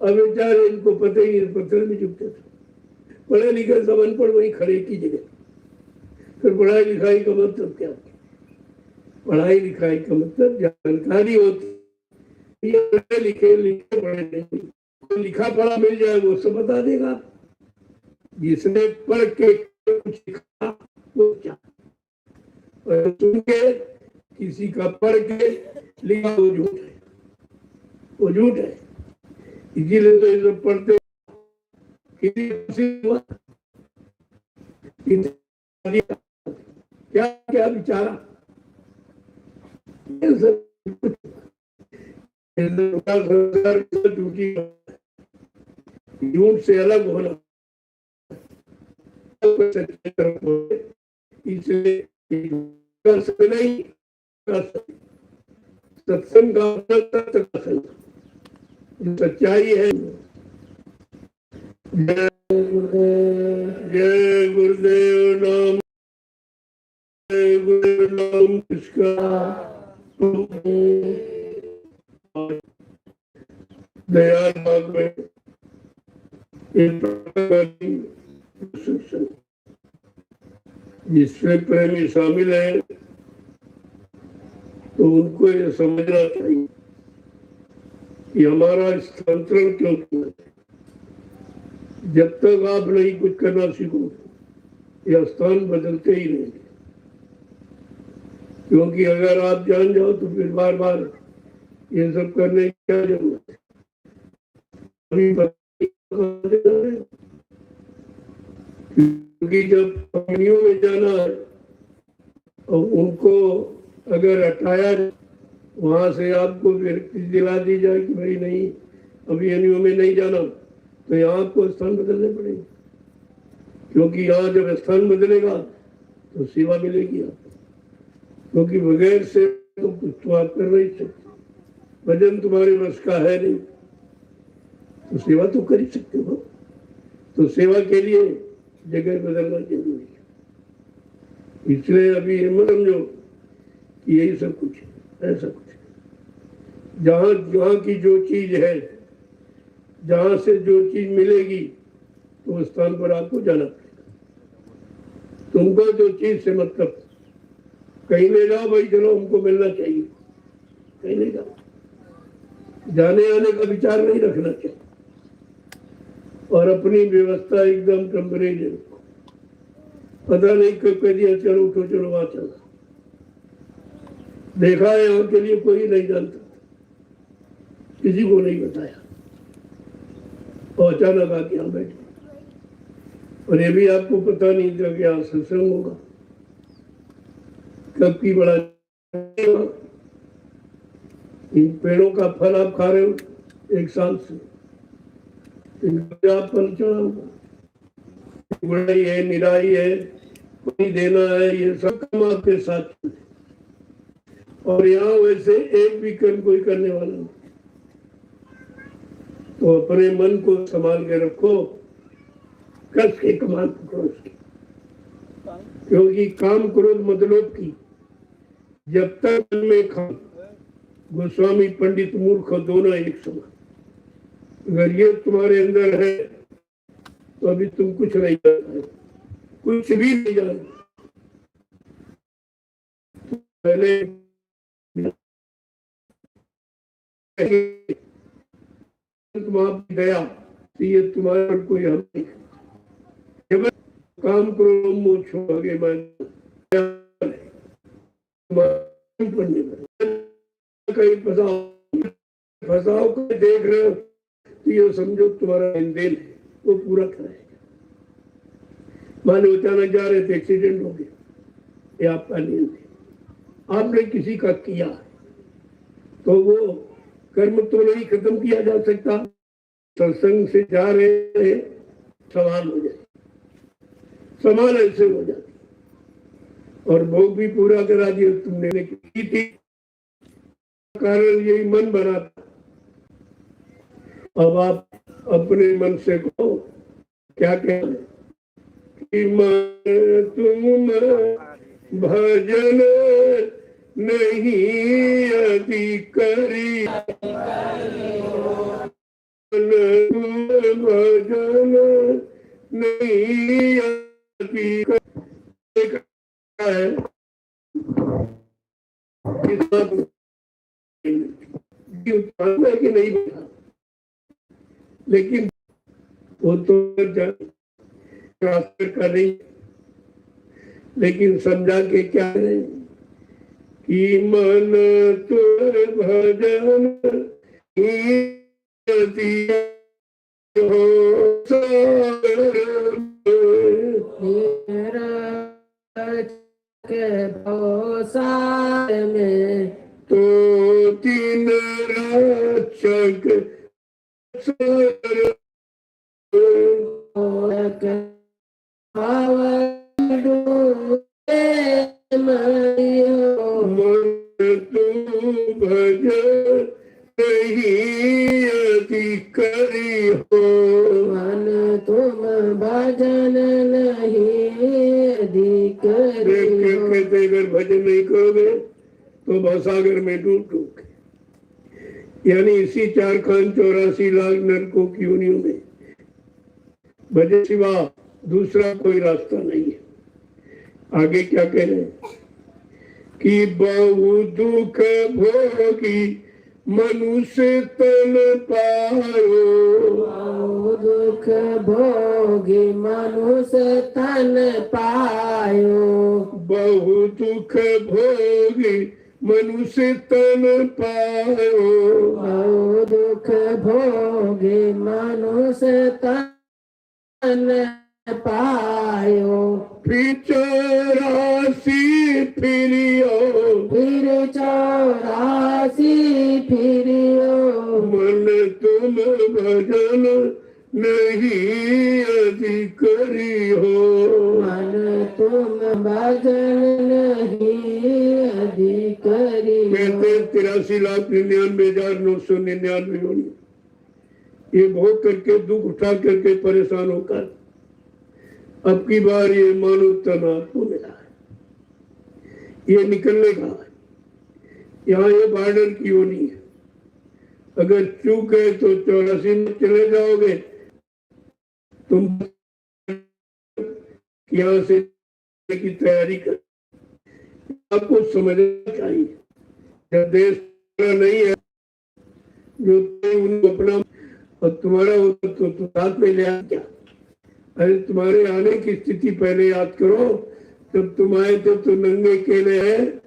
अब बेचारे इनको पता ही नहीं, पत्थर में झुकते थे। पढ़े लिखे सब अनपढ़ वही खड़े की जगह। फिर पढ़ाई लिखाई का मतलब क्या? पढ़ाई लिखाई का मतलब जानकारी होती, लिखे लिखे पढ़े नहीं, लिखा पढ़ा मिल जाए वो सब बता देगा। जिसने पढ़ के कुछ लिखा वो क्या, और सुन के किसी का पढ़ के लिखा वो झूठ है, वो झूठ है। इसीलिए तो ये सब पढ़ते क्या क्या बिचारा झूठ से अलग होना, इसलिए नहीं सत्संग का सच्चाई है। जय गुरुदेव नाम, जय गुरुदेव नाम किसका दयाल बाग में जिसमें प्रेमी शामिल है तो उनको ये समझना चाहिए कि हमारा स्थानांतरण क्यों किया। जब तक आप नहीं कुछ करना सीखोगे यह स्थान बदलते ही रहेंगे, क्योंकि अगर आप जान जाओ तो फिर बार बार ये सब करने की क्या जरूरत है। क्योंकि जब कंपनियों में जाना है और उनको अगर हटाया वहां से आपको फिर दिला दी जाए कि भाई नहीं अभी एनयू में नहीं जाना, तो यहाँ आपको स्थान बदलने पड़ेगा। क्योंकि यहाँ जब स्थान बदलेगा तो सेवा मिलेगी आपको, क्योंकि बगैर से तो कुछ तो आप कर नहीं सकते, वजन तुम्हारे बस का है नहीं, तो सेवा तो कर ही सकते हो। तो सेवा के लिए जगह बदलना जरूरी है। इसलिए अभी ये मत समझो कि यही सब कुछ है, ऐसा कुछ है। जहाँ की जो चीज है, जहाँ से जो चीज मिलेगी तो उस स्थान पर आपको जाना पड़ेगा। तुमको जो चीज से मतलब कहीं ले जाओ भाई, चलो हमको मिलना चाहिए, कहीं ले जाओ, जाने आने का विचार नहीं रखना चाहिए। और अपनी व्यवस्था एकदम टेम्परेरी रखो। पता नहीं कब कह दिया चलो उठो चलो वहां चला, देखा है यहाँ के लिए कोई नहीं जानता, किसी को नहीं बताया। और अचानक आके यहाँ बैठे, और ये भी आपको पता नहीं था कि यहाँ सत्संग होगा, कब की बड़ा। इन पेड़ों का फल आप खा रहे हो 1 साल से, आप फल चढ़ा होगा, गुड़ाई है, निराई है, पानी देना है, ये सब काम आपके साथ। और यहाँ वैसे एक भी कर्म कोई करने वाला नहीं। तो अपने मन को संभाल के रखो, कस के कमाल पकड़ो उसकी, क्योंकि काम क्रोध मतलब की जब तक मन में काम, गोस्वामी पंडित मूर्ख दोनों एक समान। अगर ये तुम्हारे अंदर है तो अभी तुम कुछ नहीं कर रहे, कुछ भी नहीं जान। पहले तुम्हारा गया तो ये तुम्हारे पर कोई हम नहीं, काम करो मोक्ष आगे पढ़ने कहीं फसाओ को देख रहे हो तो ये समझो तुम्हारा लेन देन है, वो पूरा कराएगा। मान लो अचानक जा रहे थे, एक्सीडेंट हो गया, ये आपका लेन देन, आपने किसी का किया तो वो कर्म तो नहीं खत्म किया जा सकता। सत्संग से जा रहे हैं, सवाल हो जाए, समान ऐसे हो जाती, और भोग भी पूरा करा दिया तुमने की थी, कारण यही मन बना था। अब आप अपने मन से कहो क्या कहना कि मन तुम भजन नहीं अधिकारी, तुम भजन नहीं अधिकारी है कि नहीं बता, लेकिन वो तो ट्रांसफर का नहीं, लेकिन समझा के क्या है कि मन तो भजन में तो तीन रक्षक भजन नहीं अधिकारी हो, मन तुम भजन नहीं अधिकारी हो। कहते अगर भजन नहीं करोगे तो भवसागर में डूब डूब, यानी इसी 484 लाख नरकों की योनियों में भजन सिवा दूसरा कोई रास्ता नहीं है। आगे क्या कह रहे हैं कि बहु दुख भोगी मनुष्य तन पायो, बहु दुख भोगी मनुष्य तन पायो, बहु दुख भोगी मनुष्य तन पायो, बहु दुख भोगी मनुष्य तन पायो, फिर 84 फिरियो, फिर 84 फिरियो, मन तुम भजन नहीं अधिकारी हो, मन तुम भजन नहीं अधिकारी हो। कहते 83,99,999 योनि ये भोग करके दुख उठा करके परेशान होकर अब की बार ये मानव तन आपको मिला है, ये निकलने का है। यहाँ ये बॉर्डर की योनि है, अगर चूक गए तो 84 में चले जाओगे तुम, यहाँ से की तैयारी कर। आपको समझना चाहिए जब देश नहीं है जो उनको अपना और तुम्हारा तो साथ में ले क्या, अरे तुम्हारे आने की स्थिति पहले याद करो, जब तुम आए थे तो नंगे केले हैं,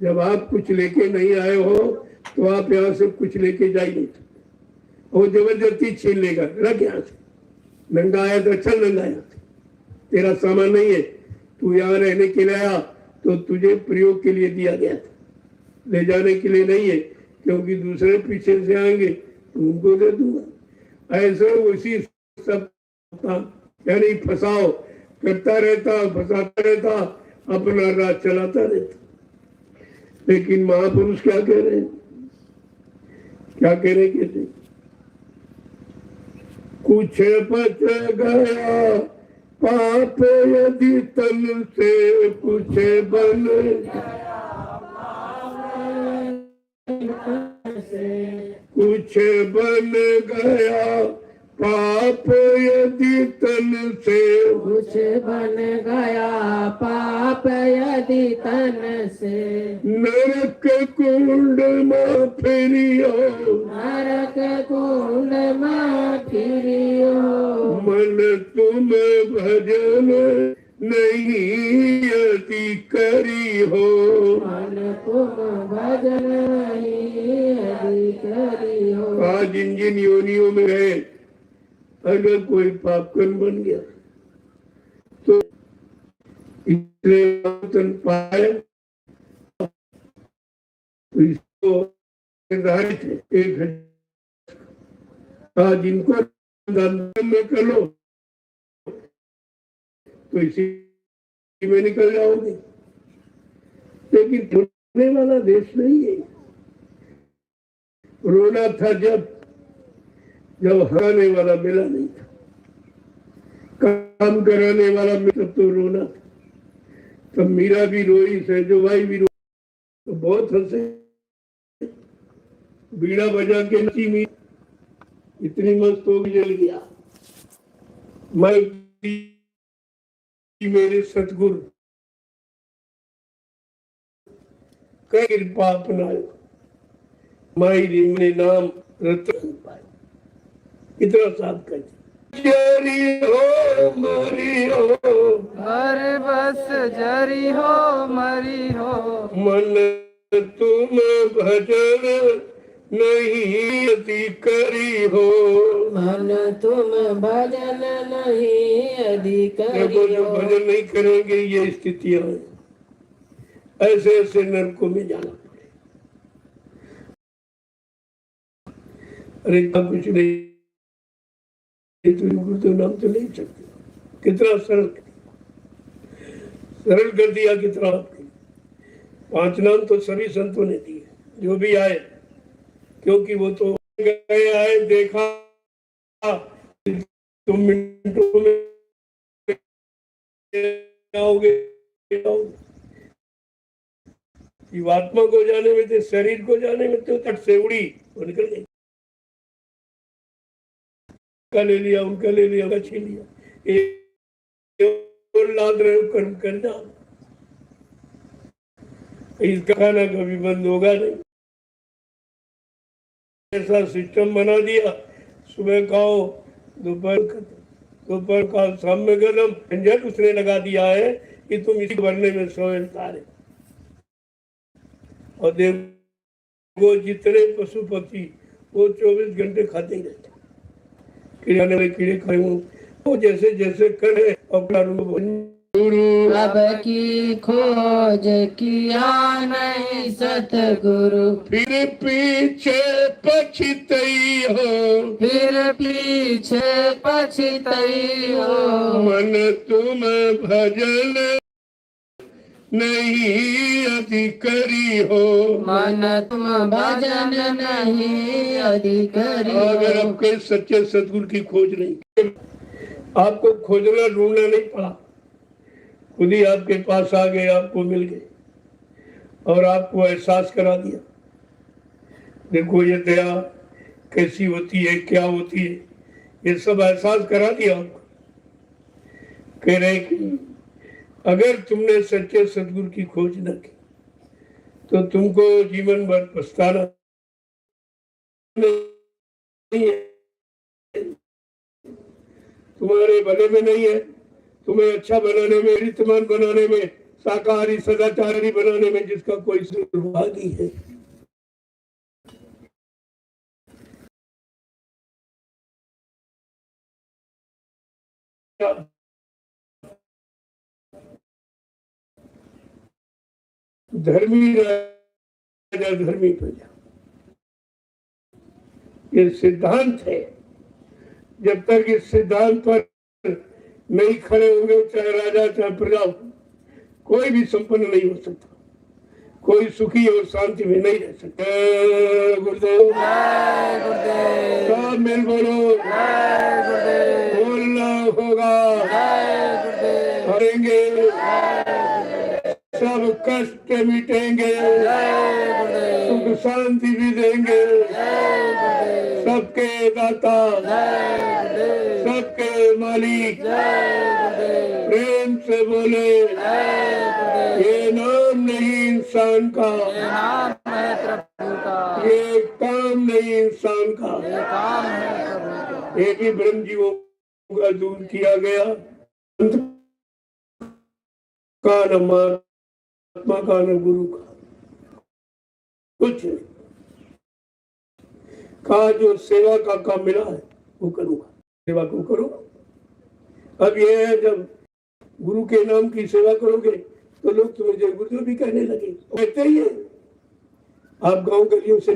जब आप कुछ लेके नहीं आए हो तो आप यहाँ से कुछ लेके जा ही नहीं सकते, वो जबरदस्ती छीन लेगा, रख यहाँ से, नंगा आया तो चल नंगा यहाँ से, तेरा सामान नहीं है, तू यहाँ रहने के लिए आया तो तुझे प्रयोग के लिए दिया गया था, ले जाने के लिए नहीं है, क्योंकि दूसरे पीछे से आएंगे तो उनको दे दूंगा। ऐसे उसी सब यानी फसाओ करता रहता, फंसाता रहता, अपना राज चलाता रहता। लेकिन महापुरुष क्या कह रहे हैं, क्या कह रहे कहते, कुछ बच गया पाप यदि तन से, कुछ बन कुछ बन गया पाप यदि तन से, कुछ बन गया पाप यदि तन से, नरक कुंड में फिरियो, नरक कुंड में फिरियो, मन तुम भजन नहीं यदि करी हो, मन तुम भजन नहीं यदि करी हो। आज जिन योनियों में है, अगर कोई पापकर्म बन गया तो इसलिए पाए तो इसको निर्धारित है 1,000। आज इनको में कर लो तो इसी में निकल जाओगे, लेकिन रोने वाला देश नहीं है। रोना था जब हराने वाला मिला नहीं था, काम कराने वाला मिला तो रोना था। तब मीरा भी रोई, सहजोबाई भी रोई, तो बहुत हंसे, बीड़ा बजा के नची मीरा, इतनी मस्त हो गई, जल गया। मैं मेरे सतगुरु कई कृपा अपनायो, माई रिमने नाम रतन पाए, इतना साफ कर जरी हो मरी हो, हर बस जरी हो मरी हो, मन तुम भजन नहीं यदि करी हो, मन तुम भजन नहीं यदि देखो जो करियो। भजन नहीं करेंगे ये स्थितियां हैं, ऐसे ऐसे नरकों में जाना पड़े। अरे कुछ नहीं, गुरुदेव नाम तो नहीं सकते, कितना सरल कर दिया, कितना आपके 5 नाम तो सभी संतों ने दिए, जो भी आए, क्योंकि वो तो गए आए, देखा तुम मिनटों में आओगे, जीवात्मा को जाने में थे, शरीर को जाने में तो तट से उड़ी वो निकल गई, का ले लिया, उनका ले लिया, उनका छीन लिया, एक लाद रहे हो कर्म करना, इसका खाना कभी बंद होगा नहीं। ऐसा सिस्टम बना दिया, सुबह खाओ, दोपहर का शाम में गरम, झंझट उसने लगा दिया है कि तुम इसी भरने में सोए तारे। और देखो जितने पशु पक्षी वो 24 घंटे खाते ही रहते, कीड़े में कीड़े खाए हों, वो जैसे जैसे करे अपना गुरु अब की खोज किया नहीं सतगुरु, फिर पीछे पछतई हो, फिर पीछे पछतई हो, मन तुम भजन नहीं यदि करी हो, मन तुम भजन नहीं यदि करियो। अगर आपके सच्चे सतगुरु की खोज नहीं, आपको खोजना ढूंढना नहीं पड़ा, खुद ही आपके पास आ गए, आपको मिल गए और आपको एहसास करा दिया, देखो ये दया कैसी होती है, क्या होती है, ये सब एहसास करा दिया आपको। कह रहे कि अगर तुमने सच्चे सतगुरु की खोज न की तो तुमको जीवन भर पछताना नहीं है, तुम्हारे भले में नहीं है, तुम्हें अच्छा बनाने में, रीतिमान बनाने में, शाकाहारी सदाचारी बनाने में जिसका कोई दुर्भाग्य है। धर्मी राजा धर्मी प्रजा, ये सिद्धांत है। जब तक इस सिद्धांत पर नहीं खड़े होंगे, चाहे राजा चाहे प्रजा, कोई भी संपन्न नहीं हो सकता, कोई सुखी और शांति में नहीं रह सकता। गुरुदेव सब मिल बोलो, बोलना होगा, करेंगे, सब कष्ट मिटेंगे, सुख शांति भी देंगे, सबके दाता, सबके मालिक, प्रेम से बोले, ये नाम नहीं इंसान का, ये काम नहीं इंसान का, ये भी ब्रह्म जीवों का दूर किया गया। का न महात्मा का न गुरु का, कुछ नहीं। कहा जो सेवा का काम मिला है वो करूंगा, सेवा को करो। अब ये है, जब गुरु के नाम की सेवा करोगे तो लोग तुम्हें जय गुरुदेव भी कहने लगे, कहते ही है। आप गांव गलियों से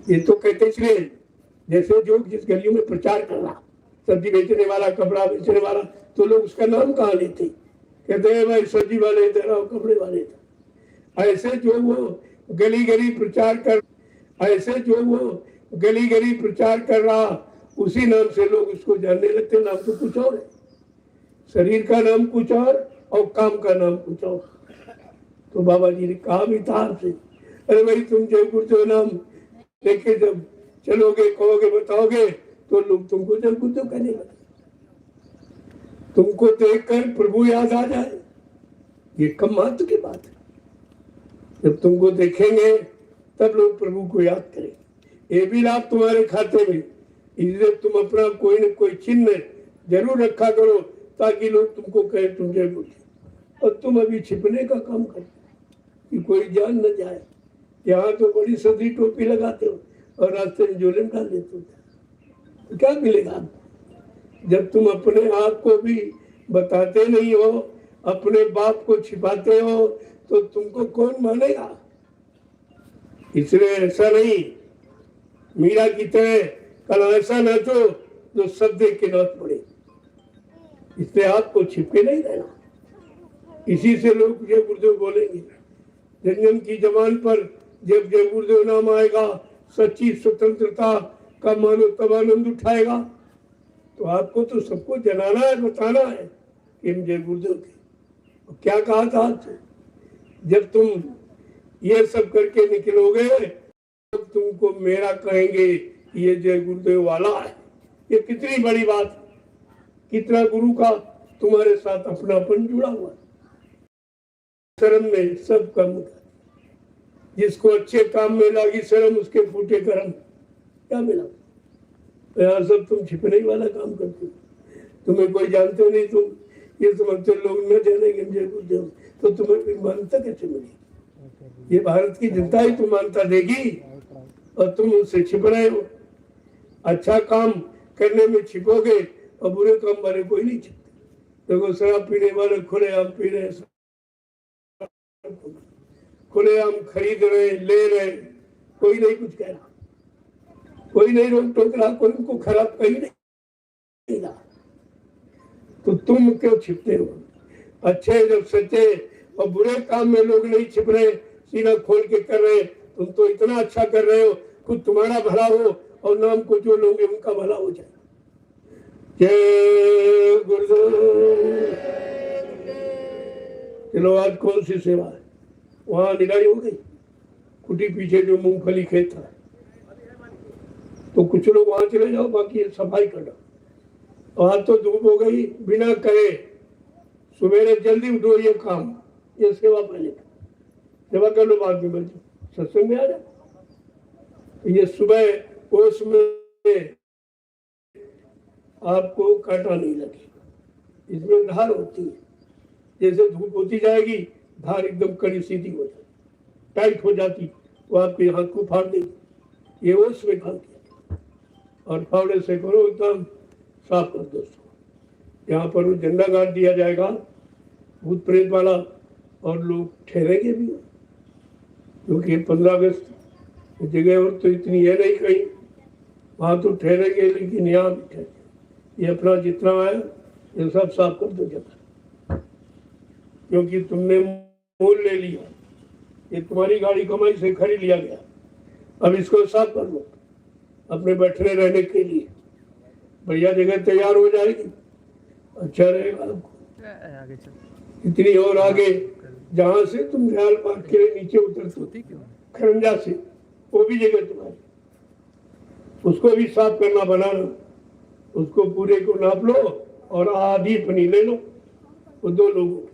ये तो कहते इसलिए, जैसे जो जिस गलियों में प्रचार कर रहा, सब्जी बेचने वाला, कपड़ा बेचने वाला, तो लोग उसका नाम कहाँ लेते, कहते हैं भाई सब्जी वाले थे और कपड़े वाले थे। ऐसे जो वो गली गली प्रचार कर, ऐसे जो वो गली गली प्रचार कर रहा, उसी नाम से लोग उसको जानने लगते। नाम तो कुछ और है, शरीर का नाम कुछ और काम का नाम कुछ और। तो बाबा जी ने कहा भी था आपसे, अरे भाई तुम जय गुरुदेव नाम लेके जब चलोगे, कहोगे, बताओगे, तो लोग तुमको जय गुरुदेव कहने लगे। तुमको देखकर प्रभु याद आ जाए, ये कम महत्व की बात है। जब तुमको देखेंगे तब लोग प्रभु को याद करेंगे। ये भी लाभ तुम्हारे खाते में, इसलिए तुम अपना कोई न कोई चिन्ह जरूर रखा करो, ताकि लोग तुमको कहे तुम जय गुरुदेव। और तुम अभी छिपने का काम करते कि कोई जान न जाए। यहाँ तो बड़ी सदी टोपी लगाते हो और रास्ते में झोले में डाल देते हो, तो क्या मिलेगा? जब तुम अपने आप को भी बताते नहीं हो, अपने बाप को छिपाते हो, तो तुमको कौन मानेगा? इसलिए ऐसा नहीं, मीरा की तरह कल ऐसा नाचो जो सब देख के नाच पड़े। इसलिए आपको छिपके नहीं रहना, इसी से लोग जय गुरुदेव बोलेंगे। जन की जबान पर जब जय गुरुदेव नाम आएगा, सच्ची स्वतंत्रता का मानो तब आनंद उठाएगा। तो आपको तो सबको जनाना है, बताना है कि हम जय गुरुदेव के। क्या कहा था आज, जब तुम ये सब करके निकलोगे तो तुमको मेरा कहेंगे, ये जय गुरुदेव वाला है। ये कितनी बड़ी बात है, कितना गुरु का तुम्हारे साथ अपनापन जुड़ा हुआ है। शर्म में सब कम, जिसको अच्छे काम में लगी शर्म, उसके फूटे कर्म। क्या मिला? यहाँ सब तुम छिपने वाला काम करते हो, तुम्हें कोई जानते नहीं। तुम ये समझते लोग न जानेंगे जय गुरुदेव, तो तुम्हें फिर मान्यता कैसे मिलेगी? ये भारत की जनता ही तुम मान्यता देगी और तुम उससे छिप रहे हो। अच्छा काम करने में छिपोगे और बुरे काम वाले कोई नहीं छिपते। देखो शराब पीने वाले खुलेआम पी रहे, खुलेआम खरीद रहे, ले रहे, कोई नहीं कुछ कह रहा, कोई नहीं रोक टोक रहा, कोई उनको खराब कहीं नहीं रहा। तो तुम क्यों छिपते हो? अच्छे जब सच्चे और बुरे काम में लोग नहीं छिप रहे, सीना खोल के कर रहे, तुम तो इतना अच्छा कर रहे हो, खुद तुम्हारा भला हो और नाम को जो लोग उनका भला हो जाए। जय गुरुदेव। चलो आज कौन सी सेवा है? वहां निराई हो गई, कुटी पीछे जो मूंगफली खेत था, तो कुछ लोग वहां चले जाओ, बाकी सफाई कर दो। वहां तो धूप हो गई, बिना कहे सवेरे जल्दी उठो, ये काम, ये सेवा पहले सेवा कर लो, बाद में बचो, सत्संग में आ जाओ। ये सुबह ओस में आपको कांटा नहीं लगे, इसमें धार होती है। जैसे धूप होती जाएगी, धार एकदम कड़ी सीधी हो जाती, टाइट हो जाती, वो आपके हाथ को फाड़ देगी। ये उसमें काम किया और फावड़े से करो, एकदम साफ कर दो। यहाँ पर वो झंडा गाड़ दिया जाएगा भूत प्रेत वाला, और लोग ठहरेंगे भी, क्योंकि 15 अगस्त जगह और तो इतनी है नहीं कहीं, वहाँ तो ठहरेंगे, लेकिन यहाँ भी ठहरेंगे। ये अपना जितना है ये सब साफ कर दो जगह, क्योंकि तुमने मोल ले लिया, ये तुम्हारी गाड़ी कमाई से खरीद लिया गया, अब इसको साफ कर लो अपने बैठने रहने के लिए। बढ़िया जगह तैयार हो जाएगी, अच्छा रहेगा आपको। इतनी और आगे जहाँ से तुम दयाल पार्क के नीचे उतरते खरंजा से, वो भी जगह तुम्हारी, उसको भी साफ करना, बनाना, उसको पूरे को नाप लो और आधी पनी ले लो वो 2 लोगों की।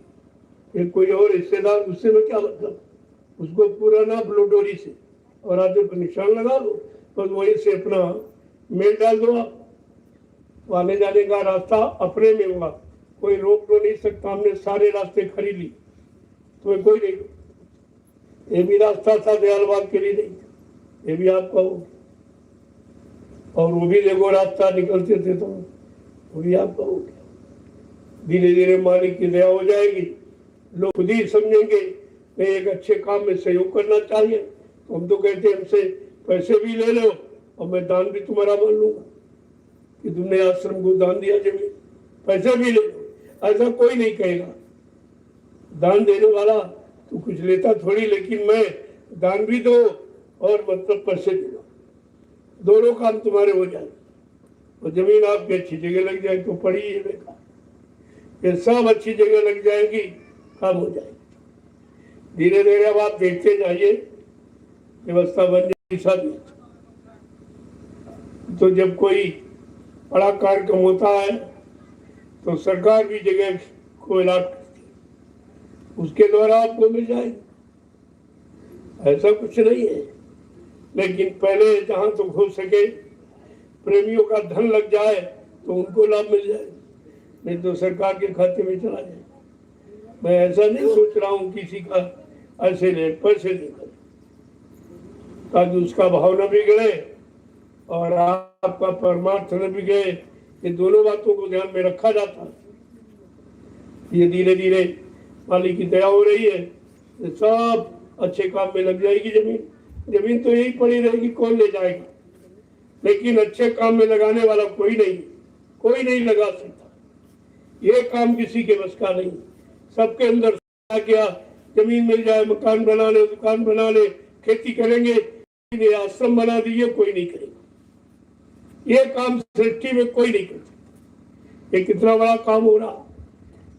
एक कोई और रिश्तेदार, उससे में क्या मतलब, उसको पूरा नाप लो डोरी से और आधे पर निशान लगा लो, तो वहीं से अपना मेल डाल दो। आप आने जाने का रास्ता अपने में होगा, कोई रोक तो नहीं सकता, हमने सारे रास्ते खरीद ली, तुम्हें कोई नहीं। ये भी रास्ता था दयालबाग के लिए नहीं, ये भी आपका हो, और वो भी देखो रास्ता निकलते थे तो वो भी आपका हो गया। धीरे धीरे मालिक की दया हो जाएगी, लोग खुद ही समझेंगे कि एक अच्छे काम में सहयोग करना चाहिए। तो हम तो कहते हैं हमसे पैसे भी ले लो और मैं दान भी तुम्हारा मान लूंगा कि तुमने आश्रम को दान दिया, जमीन पैसे भी ले लो, ऐसा कोई नहीं कहेगा। दान देने वाला तो कुछ लेता थोड़ी, लेकिन मैं दान भी दो और मतलब पैसे भी दो, दोनों काम तुम्हारे हो जाए। और जमीन आपकी अच्छी जगह लग जाए तो पड़ी है बेकार, ये सब अच्छी जगह लग जाएगी, काम हो जाएगी। धीरे धीरे अब आप देखते जाइए, व्यवस्था बन जाएगी सब। तो जब कोई बड़ा कार्यक्रम होता है तो सरकार भी जगह को अलॉट करती है, उसके द्वारा आपको मिल जाएगी, ऐसा कुछ नहीं है। लेकिन पहले जहां तक हो सके प्रेमियों का धन लग जाए तो उनको लाभ मिल जाए, नहीं तो सरकार के खाते में चला जाए। मैं ऐसा नहीं सोच रहा हूँ किसी का ऐसे ले पैसे देकर, ताकि उसका भाव न बिगड़े और आपका परमार्थ न बिगड़े। ये दोनों बातों को ध्यान में रखा जाता है। ये धीरे धीरे मालिक की दया हो रही है, ये सब अच्छे काम में लग जाएगी। जमीन तो यही पड़ी रहेगी, कौन ले जाएगा, लेकिन अच्छे काम में लगाने वाला कोई नहीं लगा सकता। ये काम किसी के बस का नहीं, सबके अंदर क्या जमीन मिल जाए, मकान बना ले, दुकान बना ले, खेती करेंगे, आश्रम बना दिए, कोई नहीं करेगा। ये काम सृष्टि में कोई नहीं करता। ये कितना बड़ा काम हो रहा,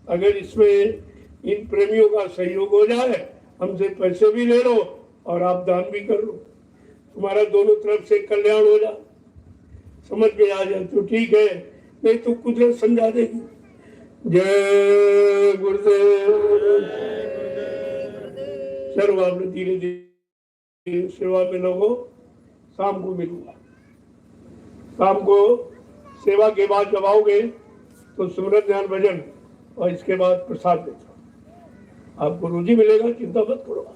अगर इसमें इन प्रेमियों का सहयोग हो जाए, हमसे पैसे भी ले लो और आप दान भी कर लो, तुम्हारा दोनों तरफ से कल्याण हो जाए, समझ में आ जाए तो ठीक है, नहीं तो कुदरत समझा देगी। जय गुरुदेव। सर्व आपने धीरे धीरे सेवा में न हो, शाम को मिलूंगा। शाम को सेवा के बाद जब आओगे तो सुमरन ध्यान भजन और इसके बाद प्रसाद देता, आपको रोजी मिलेगा, चिंता मत करो।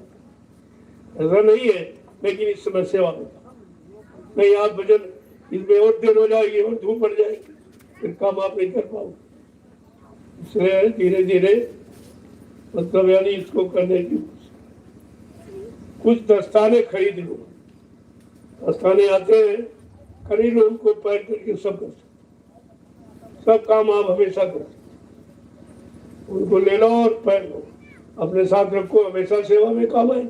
ऐसा नहीं है, लेकिन इस समय सेवा में नहीं, आप भजन इसमें और देर हो जाएगी और धूप पड़ जाएगी, फिर काम आप नहीं कर पाओगे। इसलिए धीरे धीरे मतलब यानी इसको करने की कुछ दस्ताने खरीद लो, दस्ताने आते हैं, खरीद लो, उनको पैर करके सब कर सकते, सब काम आप हमेशा कर सकते, उनको ले लो और पहन लो, अपने साथ रखो, हमेशा सेवा में काम आए।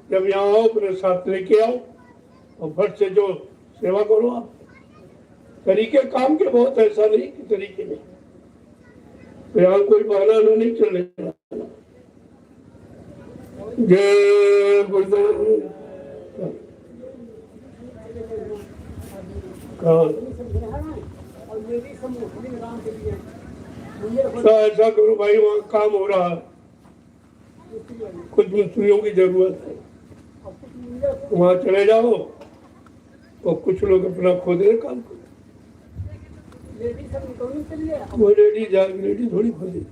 जब यहाँ आओ अपने साथ लेके आओ और फट से जो सेवा करो। आप तरीके काम के बहुत, ऐसा नहीं कि तरीके नहीं, तो यहाँ कोई बहाना नहीं चलेगा। जय गुरुदेव। ऐसा करो भाई, वहाँ काम हो रहा है, कुछ मिस्त्रियों की जरूरत है, वहाँ चले जाओ और कुछ लोग अपना खुद काम करो। वो लेडी थोड़ी खोदे,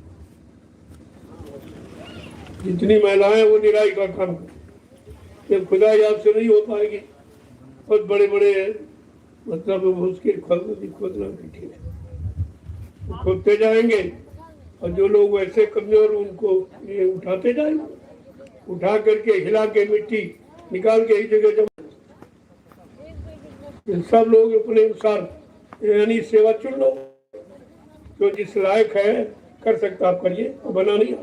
जितनी महिलाएं वो निराई का काम करे। ये खुदाई आपसे नहीं हो पाएगी, बहुत बड़े बड़े मतलब उसके खोदना कठिन है। खोदते जाएंगे और जो लोग वैसे कमजोर उनको ये उठाते जाएंगे, उठा करके हिला के मिट्टी निकाल के एक जगह जमा। सब लोग अपने अनुसार यानी सेवा चुन लो, जो जिस लायक है कर सकता आप करिए, बना नहीं।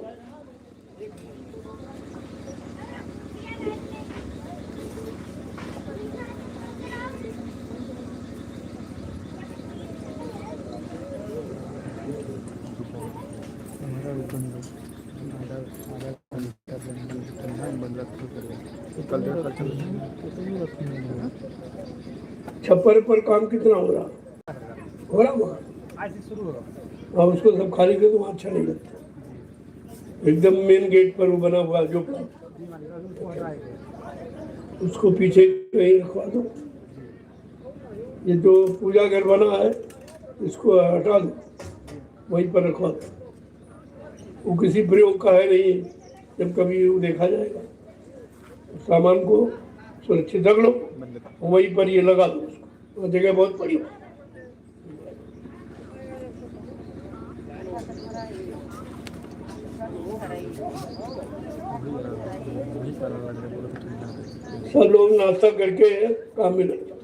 छप्पर पर काम कितना हो रहा वहाँ अब उसको सब खाली कर दो, अच्छा नहीं लगता। एकदम मेन गेट पर वो बना हुआ जो उसको पीछे कहीं रखवा दो। ये जो पूजा घर बना है इसको हटा दो, वहीं पर रखवा दो। वो किसी प्रयोग का है नहीं, जब कभी वो देखा जाएगा। सामान को सुरक्षित रख लो, वहीं पर ये लगा दो उसको, वो जगह बहुत बड़ी हो। सब लोग नाश्ता करके काम में लगे,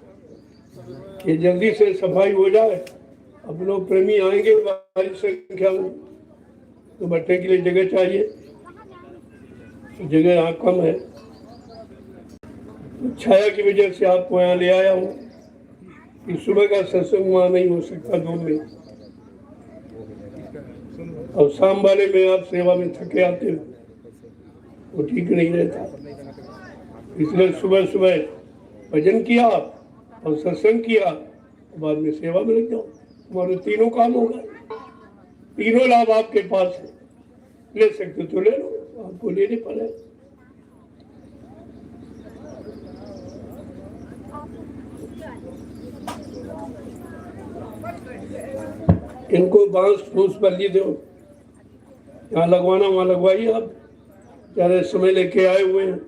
ये जल्दी से सफाई हो जाए। अब लोग प्रेमी आएंगे भारी संख्या में, तो बैठने के लिए जगह चाहिए, जगह यहाँ कम है। छाया की वजह से आपको यहाँ ले आया हूँ कि सुबह का सत्संग वहाँ नहीं हो सकता धूप में, और शाम वाले में आप सेवा में थके आते हो, वो ठीक नहीं रहता। इसलिए सुबह सुबह भजन किया और सत्संग किया, बाद में सेवा में लग जाओ, तुम्हारे तीनों काम हो गए। तीनों लाभ आपके पास है, ले सकते तो ले लो, आपको लेने पड़े। इनको बांस फूस बल्ली दो, यहाँ लगवाना वहाँ लगवाइए। आप ज़्यादा समय लेके आए हुए हैं।